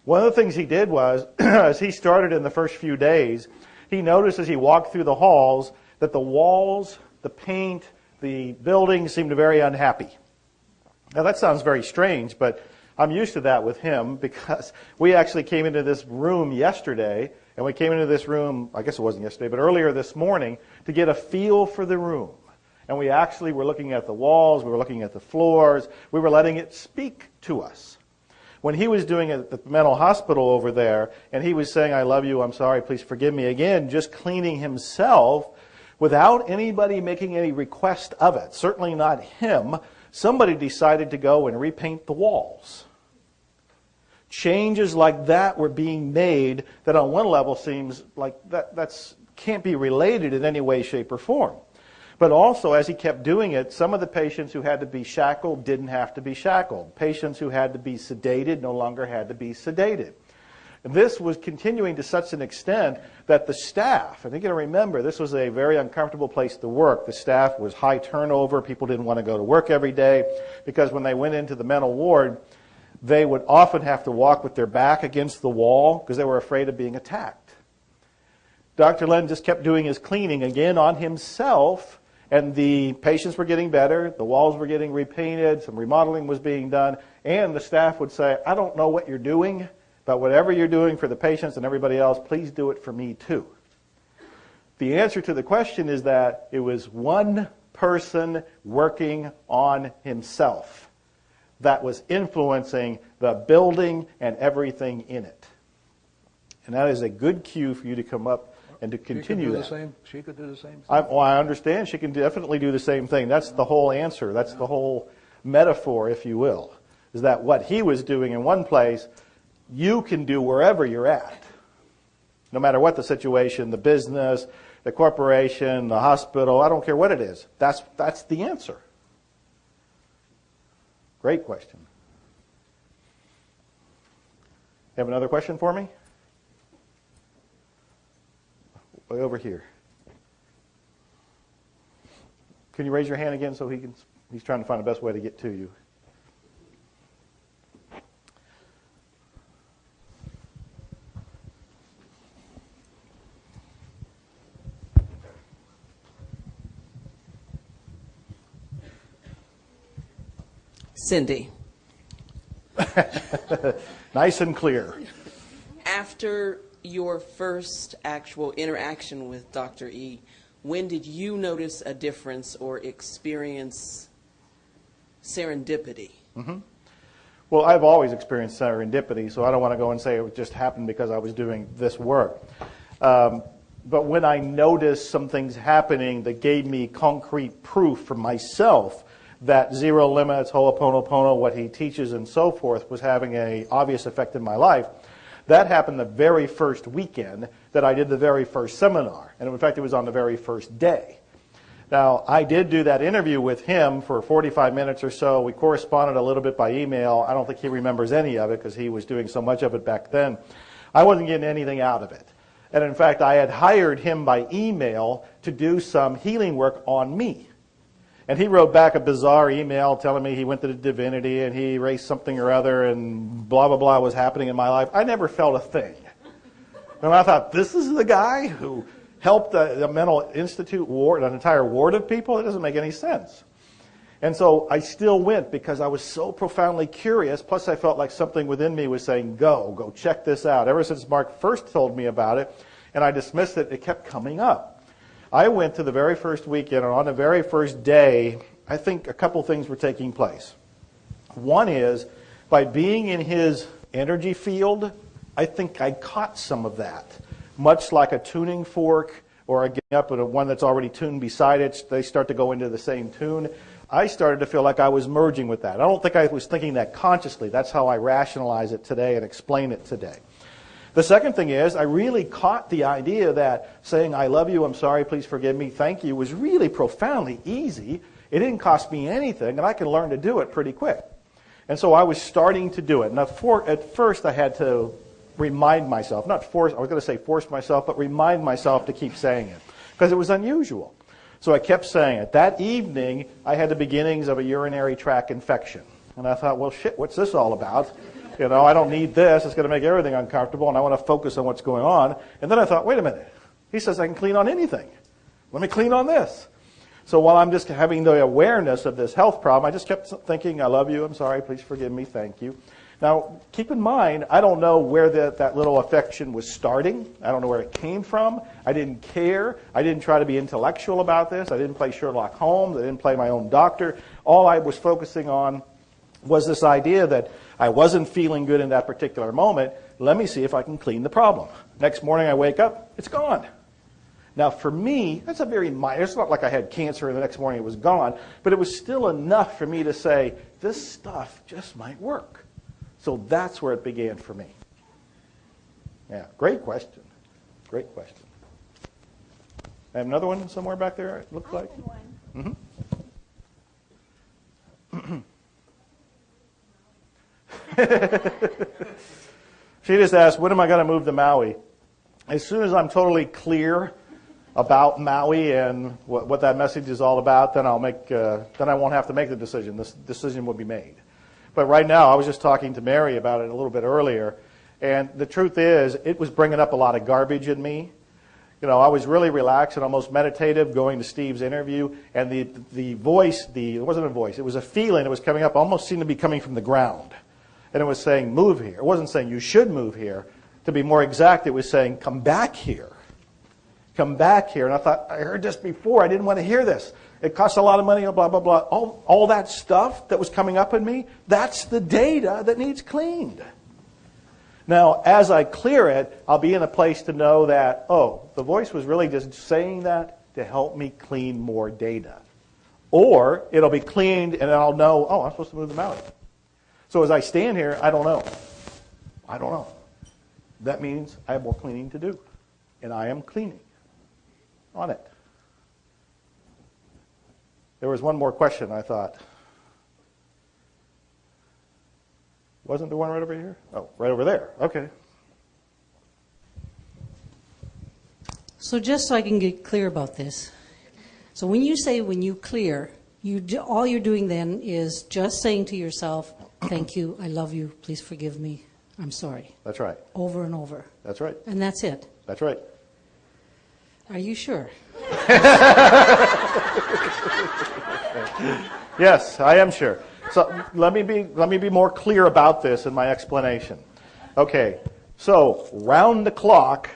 One of the things he did was, as he started in the first few days, he noticed as he walked through the halls that the walls, the paint, the building seemed very unhappy. Now that sounds very strange, but I'm used to that with him because we actually came into this room yesterday, and we came into this room, I guess it wasn't yesterday, but earlier this morning, to get a feel for the room. And we actually were looking at the walls, we were looking at the floors, we were letting it speak to us. When he was doing it at the mental hospital over there, and he was saying, I love you, I'm sorry, please forgive me, again, just cleaning himself without anybody making any request of it, certainly not him, somebody decided to go and repaint the walls. Changes like that were being made that on one level seems like that's can't be related in any way, shape, or form. But also, as he kept doing it, some of the patients who had to be shackled didn't have to be shackled. Patients who had to be sedated no longer had to be sedated. This was continuing to such an extent that the staff, and you got to remember, this was a very uncomfortable place to work. The staff was high turnover. People didn't want to go to work every day because when they went into the mental ward, they would often have to walk with their back against the wall because they were afraid of being attacked. Dr. Lin just kept doing his cleaning again on himself, and the patients were getting better, the walls were getting repainted, some remodeling was being done, and the staff would say, I don't know what you're doing, but whatever you're doing for the patients and everybody else, please do it for me too. The answer to the question is that it was one person working on himself that was influencing the building and everything in it. And that is a good cue for you to come up and to continue that. She could do the same thing. I understand. She can definitely do the same thing. That's the whole answer. That's the whole metaphor, if you will, is that what he was doing in one place, you can do wherever you're at. No matter what the situation, the business, the corporation, the hospital, I don't care what it is. That's the answer. Great question. You have another question for me? Way over here. Can you raise your hand again so he's trying to find the best way to get to you. Cindy. Nice and clear. After your first actual interaction with Dr. E, when did you notice a difference or experience serendipity? Mm-hmm. Well, I've always experienced serendipity, so I don't want to go and say it just happened because I was doing this work. But when I noticed some things happening that gave me concrete proof for myself that zero limits, Ho'oponopono, what he teaches and so forth, was having an obvious effect in my life, that happened the very first weekend that I did the very first seminar. And in fact, it was on the very first day. Now, I did do that interview with him for 45 minutes or so. We corresponded a little bit by email. I don't think he remembers any of it because he was doing so much of it back then. I wasn't getting anything out of it. And in fact, I had hired him by email to do some healing work on me. And he wrote back a bizarre email telling me he went to the divinity and he erased something or other and blah, blah, blah was happening in my life. I never felt a thing. And I thought, this is the guy who helped the mental institute ward, an entire ward of people? It doesn't make any sense. And so I still went because I was so profoundly curious. Plus I felt like something within me was saying, go check this out. Ever since Mark first told me about it and I dismissed it, it kept coming up. I went to the very first weekend, and on the very first day, I think a couple things were taking place. One is, by being in his energy field, I think I caught some of that. Much like a tuning fork or a getting up at one that's already tuned beside it, they start to go into the same tune. I started to feel like I was merging with that. I don't think I was thinking that consciously. That's how I rationalize it today and explain it today. The second thing is, I really caught the idea that saying, I love you, I'm sorry, please forgive me, thank you, was really profoundly easy. It didn't cost me anything, and I could learn to do it pretty quick. And so I was starting to do it. Now, at first, I had to remind myself, not force, I was going to say force myself, but remind myself to keep saying it, because it was unusual. So I kept saying it. That evening, I had the beginnings of a urinary tract infection. And I thought, well, shit, what's this all about? You know, I don't need this. It's going to make everything uncomfortable, and I want to focus on what's going on. And then I thought, wait a minute. He says I can clean on anything. Let me clean on this. So while I'm just having the awareness of this health problem, I just kept thinking, I love you, I'm sorry, please forgive me, thank you. Now, keep in mind, I don't know where that little affection was starting. I don't know where it came from. I didn't care. I didn't try to be intellectual about this. I didn't play Sherlock Holmes. I didn't play my own doctor. All I was focusing on was this idea that I wasn't feeling good in that particular moment. Let me see if I can clean the problem. Next morning I wake up, it's gone. Now for me, that's a very minor, it's not like I had cancer and the next morning it was gone, but it was still enough for me to say, this stuff just might work. So that's where it began for me. Yeah, great question. Great question. I have another one somewhere back there, it looks like. Mm-hmm. She just asked, when am I going to move to Maui? As soon as I'm totally clear about Maui and what that message is all about, then then I won't have to make the decision. This decision will be made. But right now, I was just talking to Mary about it a little bit earlier, and the truth is, it was bringing up a lot of garbage in me. You know, I was really relaxed and almost meditative going to Steve's interview, and the voice, it wasn't a voice, it was a feeling that was coming up, almost seemed to be coming from the ground. And it was saying, move here. It wasn't saying you should move here. To be more exact, it was saying, come back here. Come back here. And I thought, I heard this before. I didn't want to hear this. It costs a lot of money, blah, blah, blah. All that stuff that was coming up in me, that's the data that needs cleaned. Now, as I clear it, I'll be in a place to know that, oh, the voice was really just saying that to help me clean more data. Or it'll be cleaned and I'll know, oh, I'm supposed to move them out. So as I stand here, I don't know. I don't know. That means I have more cleaning to do. And I am cleaning on it. There was one more question, I thought. Wasn't there one right over here? Oh, right over there. Okay. So just so I can get clear about this. So when you say when you clear, all you're doing then is just saying to yourself, thank you, I love you, please forgive me, I'm sorry. That's right. Over and over. That's right. And that's it. That's right. Are you sure? Yes, I am sure. So let me be more clear about this in my explanation. Okay, so round the clock,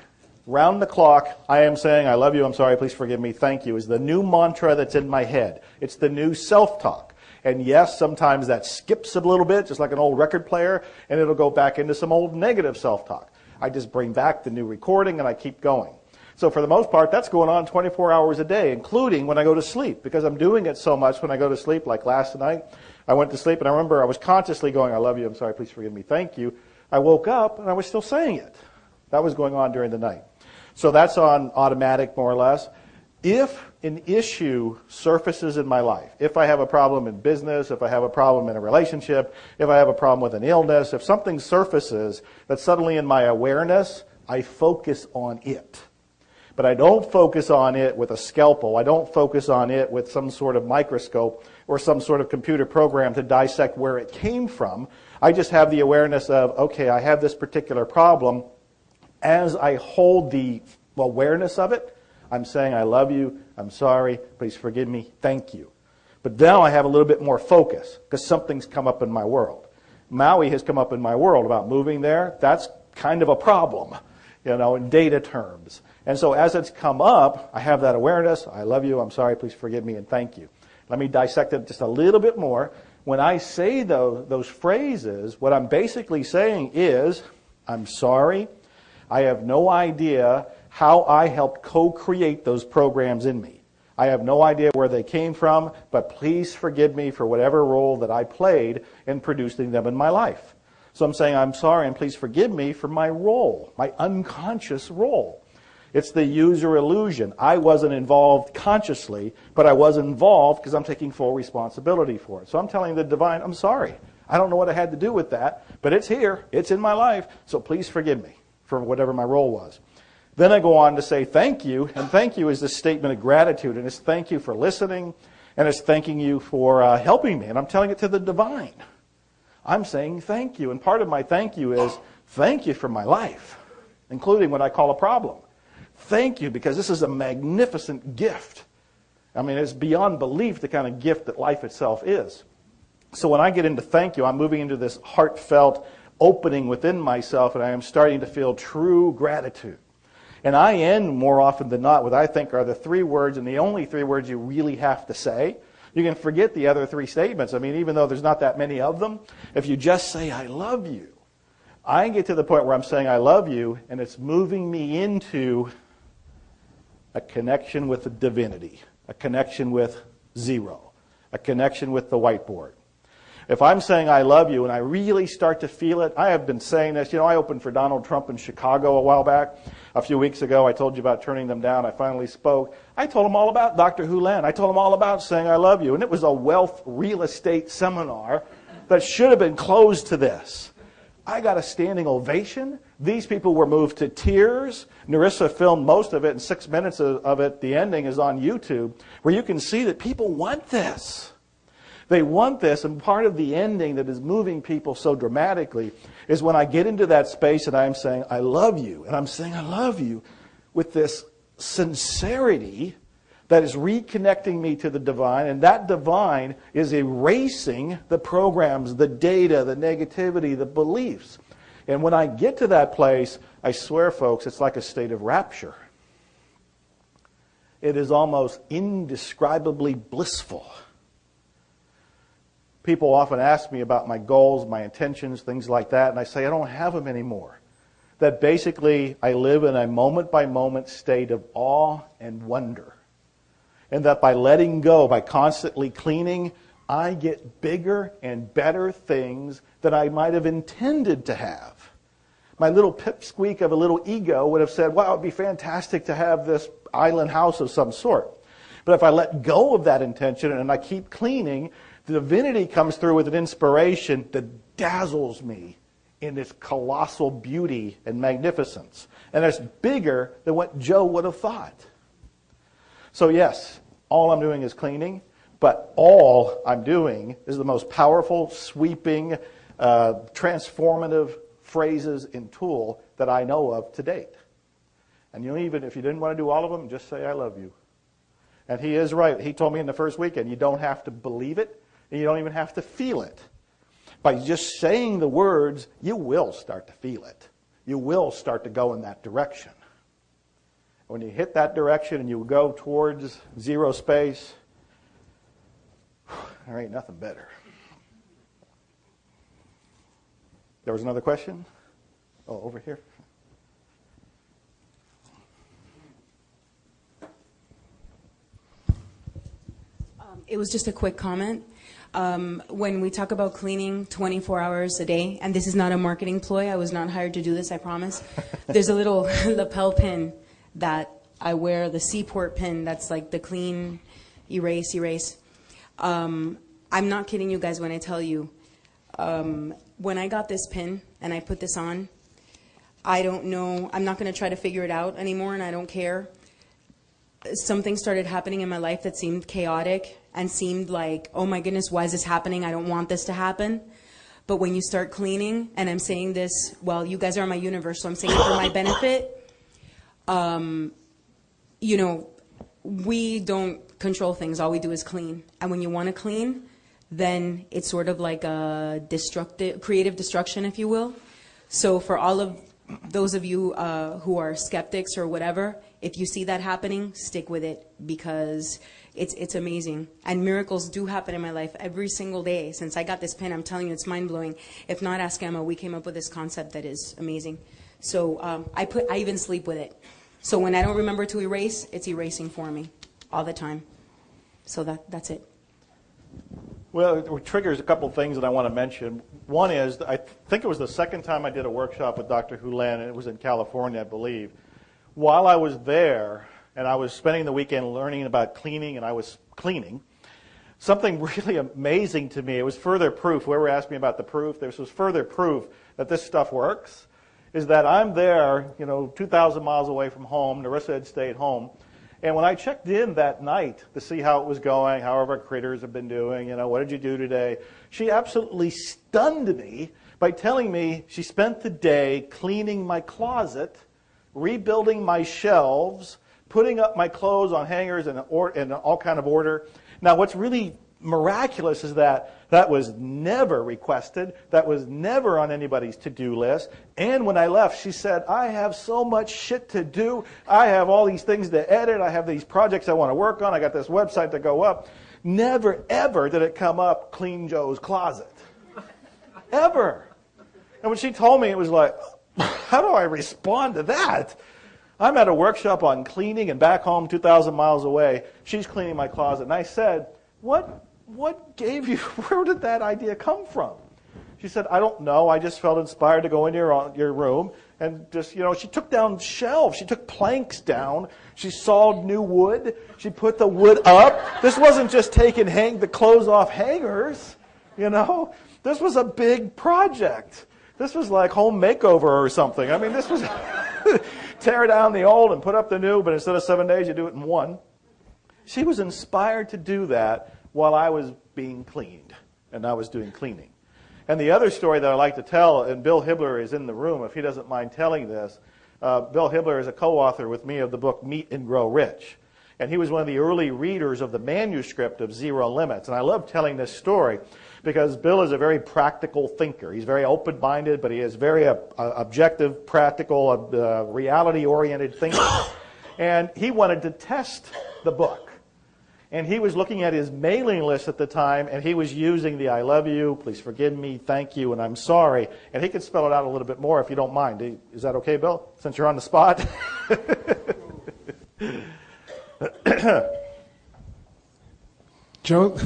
I am saying, I love you, I'm sorry, please forgive me, thank you, is the new mantra that's in my head. It's the new self-talk. And yes, sometimes that skips a little bit, just like an old record player, and it'll go back into some old negative self-talk. I just bring back the new recording and I keep going. So for the most part, that's going on 24 hours a day, including when I go to sleep, because I'm doing it so much when I go to sleep, like last night. I went to sleep and I remember I was consciously going, I love you, I'm sorry, please forgive me, thank you. I woke up and I was still saying it. That was going on during the night. So that's on automatic, more or less. If an issue surfaces in my life, if I have a problem in business, if I have a problem in a relationship, if I have a problem with an illness, if something surfaces that's suddenly in my awareness, I focus on it. But I don't focus on it with a scalpel. I don't focus on it with some sort of microscope or some sort of computer program to dissect where it came from. I just have the awareness of, okay, I have this particular problem. As I hold the awareness of it, I'm saying, I love you, I'm sorry, please forgive me, thank you. But now I have a little bit more focus because something's come up in my world. Maui has come up in my world about moving there. That's kind of a problem, in data terms. And so as it's come up, I have that awareness. I love you, I'm sorry, please forgive me, and thank you. Let me dissect it just a little bit more. When I say those phrases, what I'm basically saying is, I'm sorry. I have no idea how I helped co-create those programs in me. I have no idea where they came from, but please forgive me for whatever role that I played in producing them in my life. So I'm saying I'm sorry and please forgive me for my role, my unconscious role. It's the user illusion. I wasn't involved consciously, but I was involved because I'm taking full responsibility for it. So I'm telling the divine, I'm sorry. I don't know what I had to do with that, but it's here. It's in my life. So please forgive me for whatever my role was. Then I go on to say thank you, and thank you is this statement of gratitude, and it's thank you for listening, and it's thanking you for helping me, and I'm telling it to the divine. I'm saying thank you, and part of my thank you is thank you for my life, including when I call a problem. Thank you, because this is a magnificent gift. I mean, it's beyond belief the kind of gift that life itself is. So when I get into thank you, I'm moving into this heartfelt opening within myself, and I am starting to feel true gratitude. And I end more often than not what I think are the 3 words, and the only 3 words you really have to say. You can forget the other 3 statements. I mean, even though there's not that many of them, if you just say, I love you, I get to the point where I'm saying I love you, and it's moving me into a connection with the divinity, a connection with zero, a connection with the whiteboard. If I'm saying I love you and I really start to feel it, I have been saying this. You know, I opened for Donald Trump in Chicago a while back. A few weeks ago, I told you about turning them down. I finally spoke. I told them all about Dr. Hugh Lin. I told them all about saying I love you. And it was a wealth real estate seminar that should have been closed to this. I got a standing ovation. These people were moved to tears. Narissa filmed most of it, and 6 minutes of it, the ending, is on YouTube, where you can see that people want this. They want this, and part of the ending that is moving people so dramatically is when I get into that space and I'm saying, I love you, and I'm saying I love you with this sincerity that is reconnecting me to the divine, and that divine is erasing the programs, the data, the negativity, the beliefs. And when I get to that place, I swear, folks, it's like a state of rapture. It is almost indescribably blissful. People often ask me about my goals, my intentions, things like that, and I say I don't have them anymore. That basically I live in a moment-by-moment state of awe and wonder. And that by letting go, by constantly cleaning, I get bigger and better things that I might have intended to have. My little pipsqueak of a little ego would have said, wow, it would be fantastic to have this island house of some sort. But if I let go of that intention and I keep cleaning, the divinity comes through with an inspiration that dazzles me in its colossal beauty and magnificence. And it's bigger than what Joe would have thought. So yes, all I'm doing is cleaning, but all I'm doing is the most powerful, sweeping, transformative phrases and tool that I know of to date. And you know, even if you didn't want to do all of them, just say I love you. And he is right. He told me in the first weekend, you don't have to believe it, and you don't even have to feel it. By just saying the words, you will start to feel it. You will start to go in that direction. When you hit that direction and you go towards zero space, there ain't nothing better. There was another question? Oh, over here. It was just a quick comment. When we talk about cleaning 24 hours a day, and this is not a marketing ploy, I was not hired to do this, I promise. There's a little lapel pin that I wear, the Seaport pin, that's like the clean, erase. I'm not kidding you guys when I tell you, when I got this pin and I put this on, I don't know, I'm not going to try to figure it out anymore, and I don't care. Something started happening in my life that seemed chaotic and seemed like, oh my goodness, why is this happening? I don't want this to happen. But when you start cleaning, and I'm saying this, well, you guys are my universe, so I'm saying it for my benefit. You know, we don't control things. All we do is clean. And when you want to clean, then it's sort of like a creative destruction, if you will. So for all of those of you who are skeptics or whatever, if you see that happening, stick with it, because it's amazing. And miracles do happen in my life every single day. Since I got this pen, I'm telling you, it's mind-blowing. If not, ask Emma. We came up with this concept that is amazing. So I even sleep with it. So when I don't remember to erase, it's erasing for me all the time. So that's it. Well, it triggers a couple things that I want to mention. One is, I think it was the second time I did a workshop with Dr. Hью Lin, and it was in California, I believe. While I was there, and I was spending the weekend learning about cleaning, and I was cleaning, something really amazing to me, it was further proof, whoever asked me about the proof, this was further proof that this stuff works, is that I'm there, 2,000 miles away from home, Narissa had stayed home, and when I checked in that night to see how it was going, how our critters have been doing, what did you do today, she absolutely stunned me by telling me she spent the day cleaning my closet, rebuilding my shelves, putting up my clothes on hangers in all kind of order. Now, what's really miraculous is that was never requested. That was never on anybody's to-do list. And when I left, she said, I have so much shit to do. I have all these things to edit. I have these projects I want to work on. I got this website to go up. Never, ever did it come up, clean Joe's closet. Ever. And when she told me, it was like, how do I respond to that? I'm at a workshop on cleaning and back home 2,000 miles away. She's cleaning my closet. And I said, what gave you, where did that idea come from? She said, I don't know. I just felt inspired to go into your room and just, she took down shelves. She took planks down. She sawed new wood. She put the wood up. This wasn't just hang the clothes off hangers, This was a big project. This was like home makeover or something. I mean, this was tear down the old and put up the new, but instead of 7 days, you do it in one. She was inspired to do that while I was being cleaned, and I was doing cleaning. And the other story that I like to tell, and Bill Hibbler is in the room if he doesn't mind telling this. Bill Hibbler is a co-author with me of the book Meet and Grow Rich. And he was one of the early readers of the manuscript of Zero Limits. And I love telling this story because Bill is a very practical thinker. He's very open-minded, but he is very objective, practical, reality-oriented thinker. And he wanted to test the book. And he was looking at his mailing list at the time, and he was using the I love you, please forgive me, thank you, and I'm sorry. And he could spell it out a little bit more if you don't mind. Is that okay, Bill, since you're on the spot? Joe,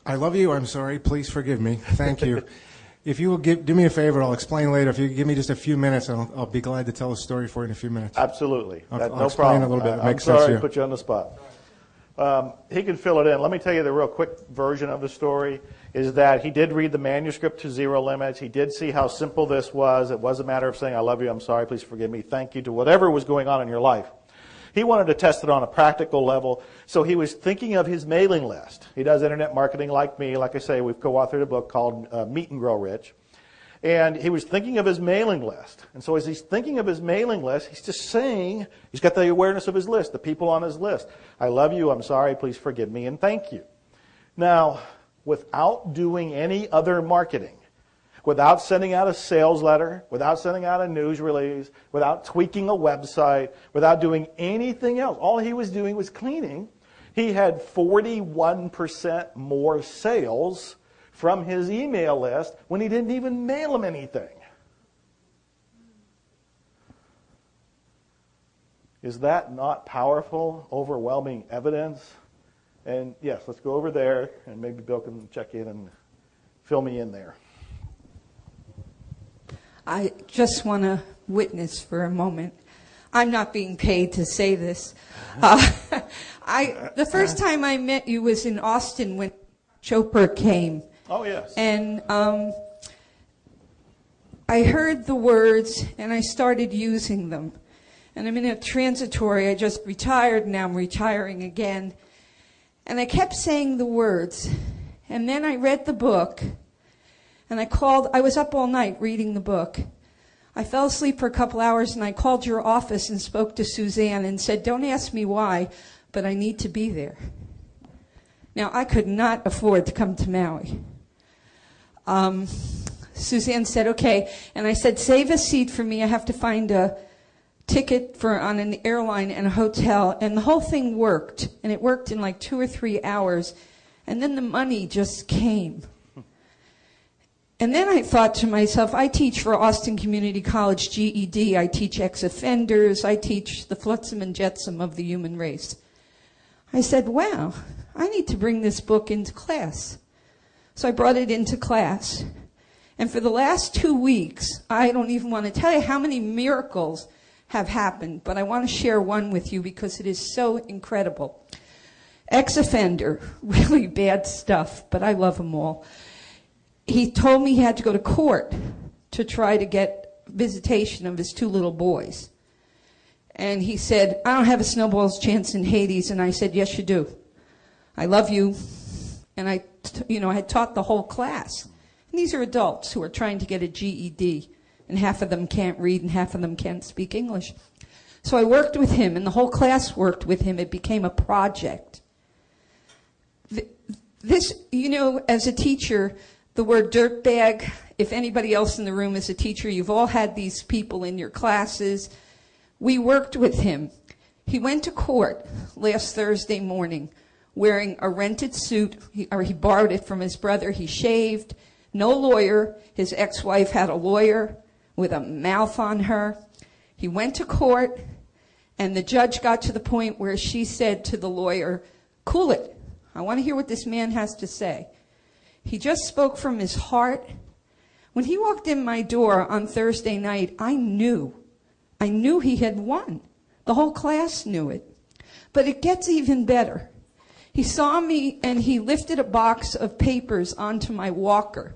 I love you, I'm sorry, please forgive me, thank you. If you will do me a favor, I'll explain later. If you give me just a few minutes, I'll be glad to tell a story for you in a few minutes. Absolutely. I'll explain a little bit. It makes sense I'm sorry to to put you on the spot. He can fill it in. Let me tell you the real quick version of the story is that he did read the manuscript to Zero Limits. He did see how simple this was. It was a matter of saying, I love you, I'm sorry, please forgive me, thank you, to whatever was going on in your life. He wanted to test it on a practical level, so he was thinking of his mailing list. He does internet marketing like me. Like I say, we've co-authored a book called Meet and Grow Rich. And he was thinking of his mailing list. And so as he's thinking of his mailing list, he's just saying, he's got the awareness of his list, the people on his list. I love you, I'm sorry, please forgive me, and thank you. Now, without doing any other marketing, without sending out a sales letter, without sending out a news release, without tweaking a website, without doing anything else, all he was doing was cleaning, he had 41% more sales from his email list when he didn't even mail him anything. Is that not powerful, overwhelming evidence? And yes, let's go over there, and maybe Bill can check in and fill me in there. I just want to witness for a moment. I'm not being paid to say this. The first time I met you was in Austin when Chopra came. Oh, yes. And I heard the words, and I started using them. And I'm in a transitory. I just retired, now I'm retiring again. And I kept saying the words. And then I read the book. And I was up all night reading the book. I fell asleep for a couple hours, and I called your office and spoke to Suzanne and said, don't ask me why, but I need to be there. Now, I could not afford to come to Maui. Suzanne said, okay. And I said, save a seat for me. I have to find a ticket on an airline and a hotel. And the whole thing worked. And it worked in like 2 or 3 hours. And then the money just came. And then I thought to myself, I teach for Austin Community College GED. I teach ex-offenders. I teach the flotsam and jetsam of the human race. I said, wow, I need to bring this book into class. So I brought it into class. And for the last 2 weeks, I don't even want to tell you how many miracles have happened, but I want to share one with you because it is so incredible. Ex-offender, really bad stuff, but I love them all. He told me he had to go to court to try to get visitation of his 2 little boys. And he said, I don't have a snowball's chance in Hades. And I said, yes, you do. I love you. And I had taught the whole class. And these are adults who are trying to get a GED. And half of them can't read and half of them can't speak English. So I worked with him, and the whole class worked with him. It became a project. This, as a teacher, the word dirtbag, if anybody else in the room is a teacher, you've all had these people in your classes. We worked with him. He went to court last Thursday morning wearing a rented suit, he borrowed it from his brother. He shaved, no lawyer. His ex-wife had a lawyer with a mouth on her. He went to court, and the judge got to the point where she said to the lawyer, cool it. I want to hear what this man has to say. He just spoke from his heart. When he walked in my door on Thursday night, I knew he had won. The whole class knew it. But it gets even better. He saw me and he lifted a box of papers onto my walker.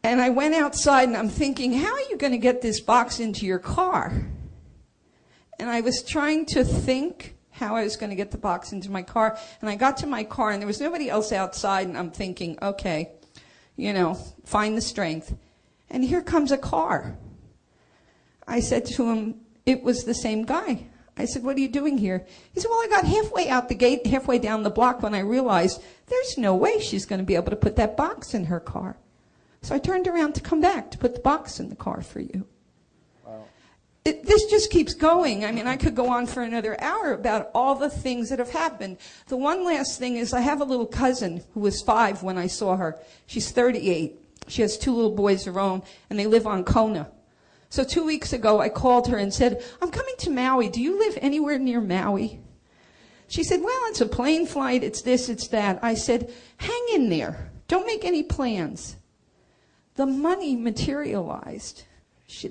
And I went outside and I'm thinking, how are you going to get this box into your car? And I was trying to think how I was going to get the box into my car. And I got to my car and there was nobody else outside. And I'm thinking, okay, find the strength. And here comes a car. I said to him, it was the same guy. I said, what are you doing here? He said, well, I got halfway out the gate, halfway down the block when I realized there's no way she's going to be able to put that box in her car. So I turned around to come back to put the box in the car for you. Wow. This just keeps going. I mean, I could go on for another hour about all the things that have happened. The one last thing is I have a little cousin who was 5 when I saw her. She's 38. She has 2 little boys of her own, and they live on Kona. So 2 weeks ago, I called her and said, I'm coming to Maui. Do you live anywhere near Maui? She said, well, it's a plane flight. It's this, it's that. I said, hang in there. Don't make any plans. The money materialized.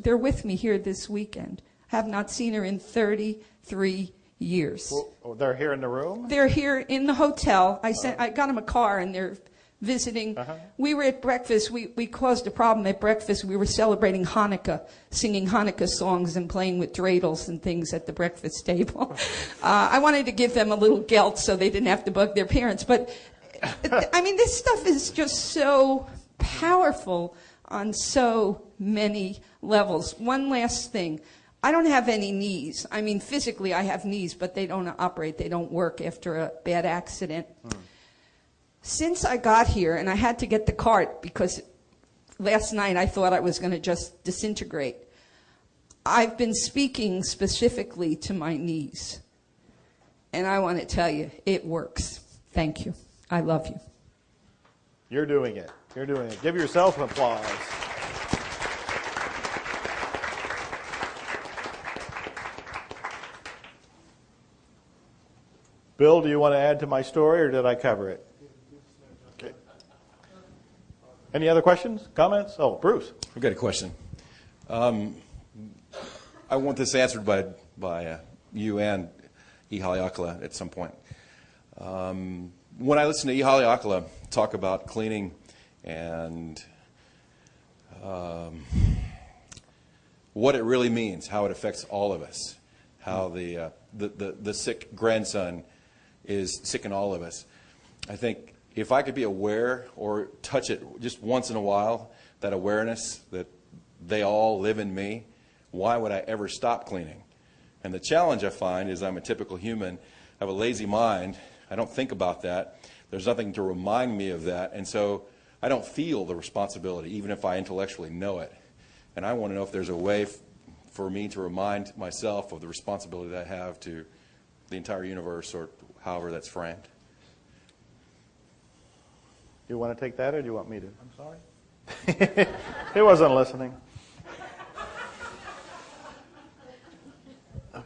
They're with me here this weekend. I have not seen her in 33 years. Well, they're here in the room? They're here in the hotel. I got them a car, and they're visiting. We were at breakfast. We caused a problem at breakfast. We were celebrating Hanukkah, singing Hanukkah songs and playing with dreidels and things at the breakfast table. I wanted to give them a little gelt so they didn't have to bug their parents. But, I mean, this stuff is just so powerful on so many levels. One last thing. I don't have any knees. I mean, physically I have knees, but they don't operate. They don't work after a bad accident. Since I got here, and I had to get the cart because last night I thought I was going to just disintegrate, I've been speaking specifically to my knees. And I want to tell you, it works. Thank you. I love you. You're doing it. You're doing it. Give yourself an applause. Bill, do you want to add to my story, or did I cover it? Okay. Any other questions, comments? Oh, Bruce. I've got a question. I want this answered by you and E. Haleakala at some point. When I listen to E. Haleakala talk about cleaning and what it really means, how it affects all of us, how the sick grandson is sick in all of us. I think if I could be aware or touch it just once in a while, that awareness that they all live in me, why would I ever stop cleaning? And the challenge I find is I'm a typical human. I have a lazy mind. I don't think about that. There's nothing to remind me of that. And so I don't feel the responsibility, even if I intellectually know it. And I want to know if there's a way for me to remind myself of the responsibility that I have to the entire universe, or however that's framed. You want to take that, or do you want me to? I'm sorry. He wasn't listening.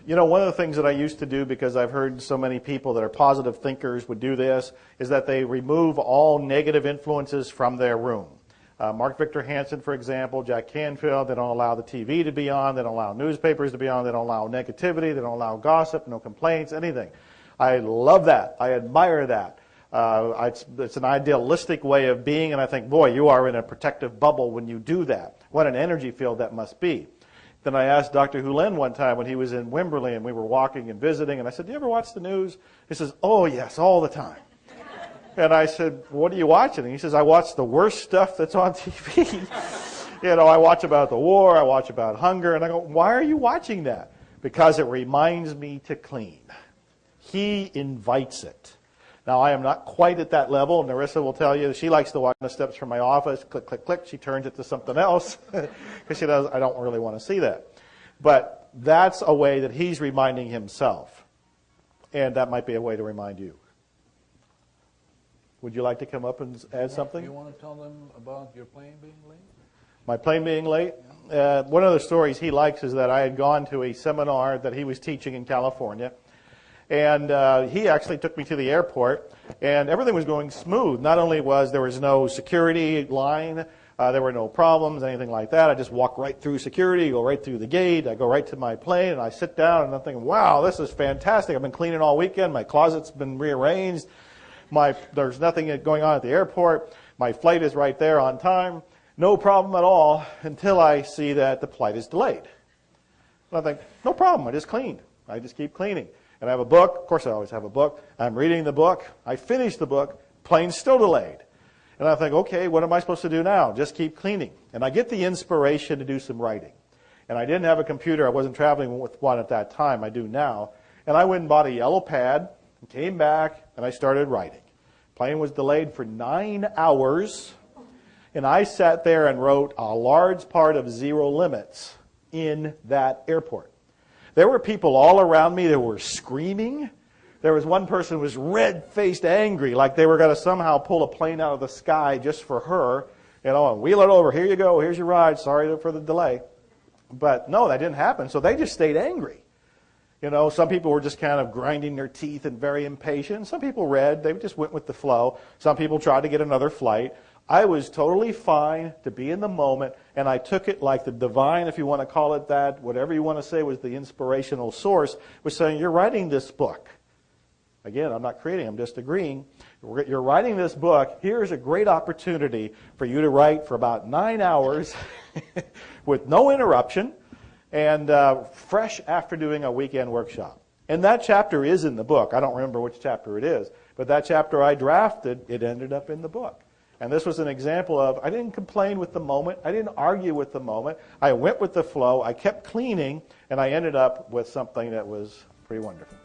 You know, one of the things that I used to do, because I've heard so many people that are positive thinkers would do this, is that they remove all negative influences from their room. Mark Victor Hansen, for example, Jack Canfield, they don't allow the TV to be on, they don't allow newspapers to be on, they don't allow negativity, they don't allow gossip, no complaints, anything. I love that. I admire that. It's an idealistic way of being, and I think, boy, you are in a protective bubble when you do that. What an energy field that must be. Then I asked Dr. Hugh Lin one time when he was in Wimberley and we were walking and visiting, and I said, do you ever watch the news? He says, oh, yes, all the time. And I said, what are you watching? And he says, I watch the worst stuff that's on TV. You know, I watch about the war, I watch about hunger, and I go, why are you watching that? Because it reminds me to clean. He invites it. Now, I am not quite at that level. Narissa will tell you she likes to watch the steps from my office. Click, click, click. She turns it to something else because she does. I don't really want to see that. But that's a way that he's reminding himself. And that might be a way to remind you. Would you like to come up and add something? Do you want to tell them about your plane being late? My plane being late? One of the stories he likes is that I had gone to a seminar that he was teaching in California. And he actually took me to the airport, and everything was going smooth. Not only there was no security line, there were no problems, anything like that. I just walk right through security, go right through the gate, I go right to my plane, and I sit down, and I'm thinking, wow, this is fantastic. I've been cleaning all weekend. My closet's been rearranged. There's nothing going on at the airport. My flight is right there on time. No problem at all until I see that the flight is delayed. And I think, no problem. I just cleaned. I just keep cleaning. And I have a book. Of course, I always have a book. I'm reading the book. I finish the book. Plane's still delayed. And I think, okay, what am I supposed to do now? Just keep cleaning. And I get the inspiration to do some writing. And I didn't have a computer. I wasn't traveling with one at that time. I do now. And I went and bought a yellow pad and came back, and I started writing. Plane was delayed for 9 hours. And I sat there and wrote a large part of Zero Limits in that airport. There were people all around me that were screaming. There was one person who was red-faced angry, like they were going to somehow pull a plane out of the sky just for her, you know, and wheel it over. Here you go. Here's your ride. Sorry for the delay. But no, that didn't happen. So they just stayed angry. You know, some people were just kind of grinding their teeth and very impatient. Some people read. They just went with the flow. Some people tried to get another flight. I was totally fine to be in the moment, and I took it like the divine, if you want to call it that, whatever you want to say was the inspirational source, was saying, you're writing this book. Again, I'm not creating, I'm just agreeing. You're writing this book. Here's a great opportunity for you to write for about 9 hours with no interruption and fresh after doing a weekend workshop. And that chapter is in the book. I don't remember which chapter it is, but that chapter I drafted, it ended up in the book. And this was an example of, I didn't complain with the moment. I didn't argue with the moment. I went with the flow. I kept cleaning, and I ended up with something that was pretty wonderful.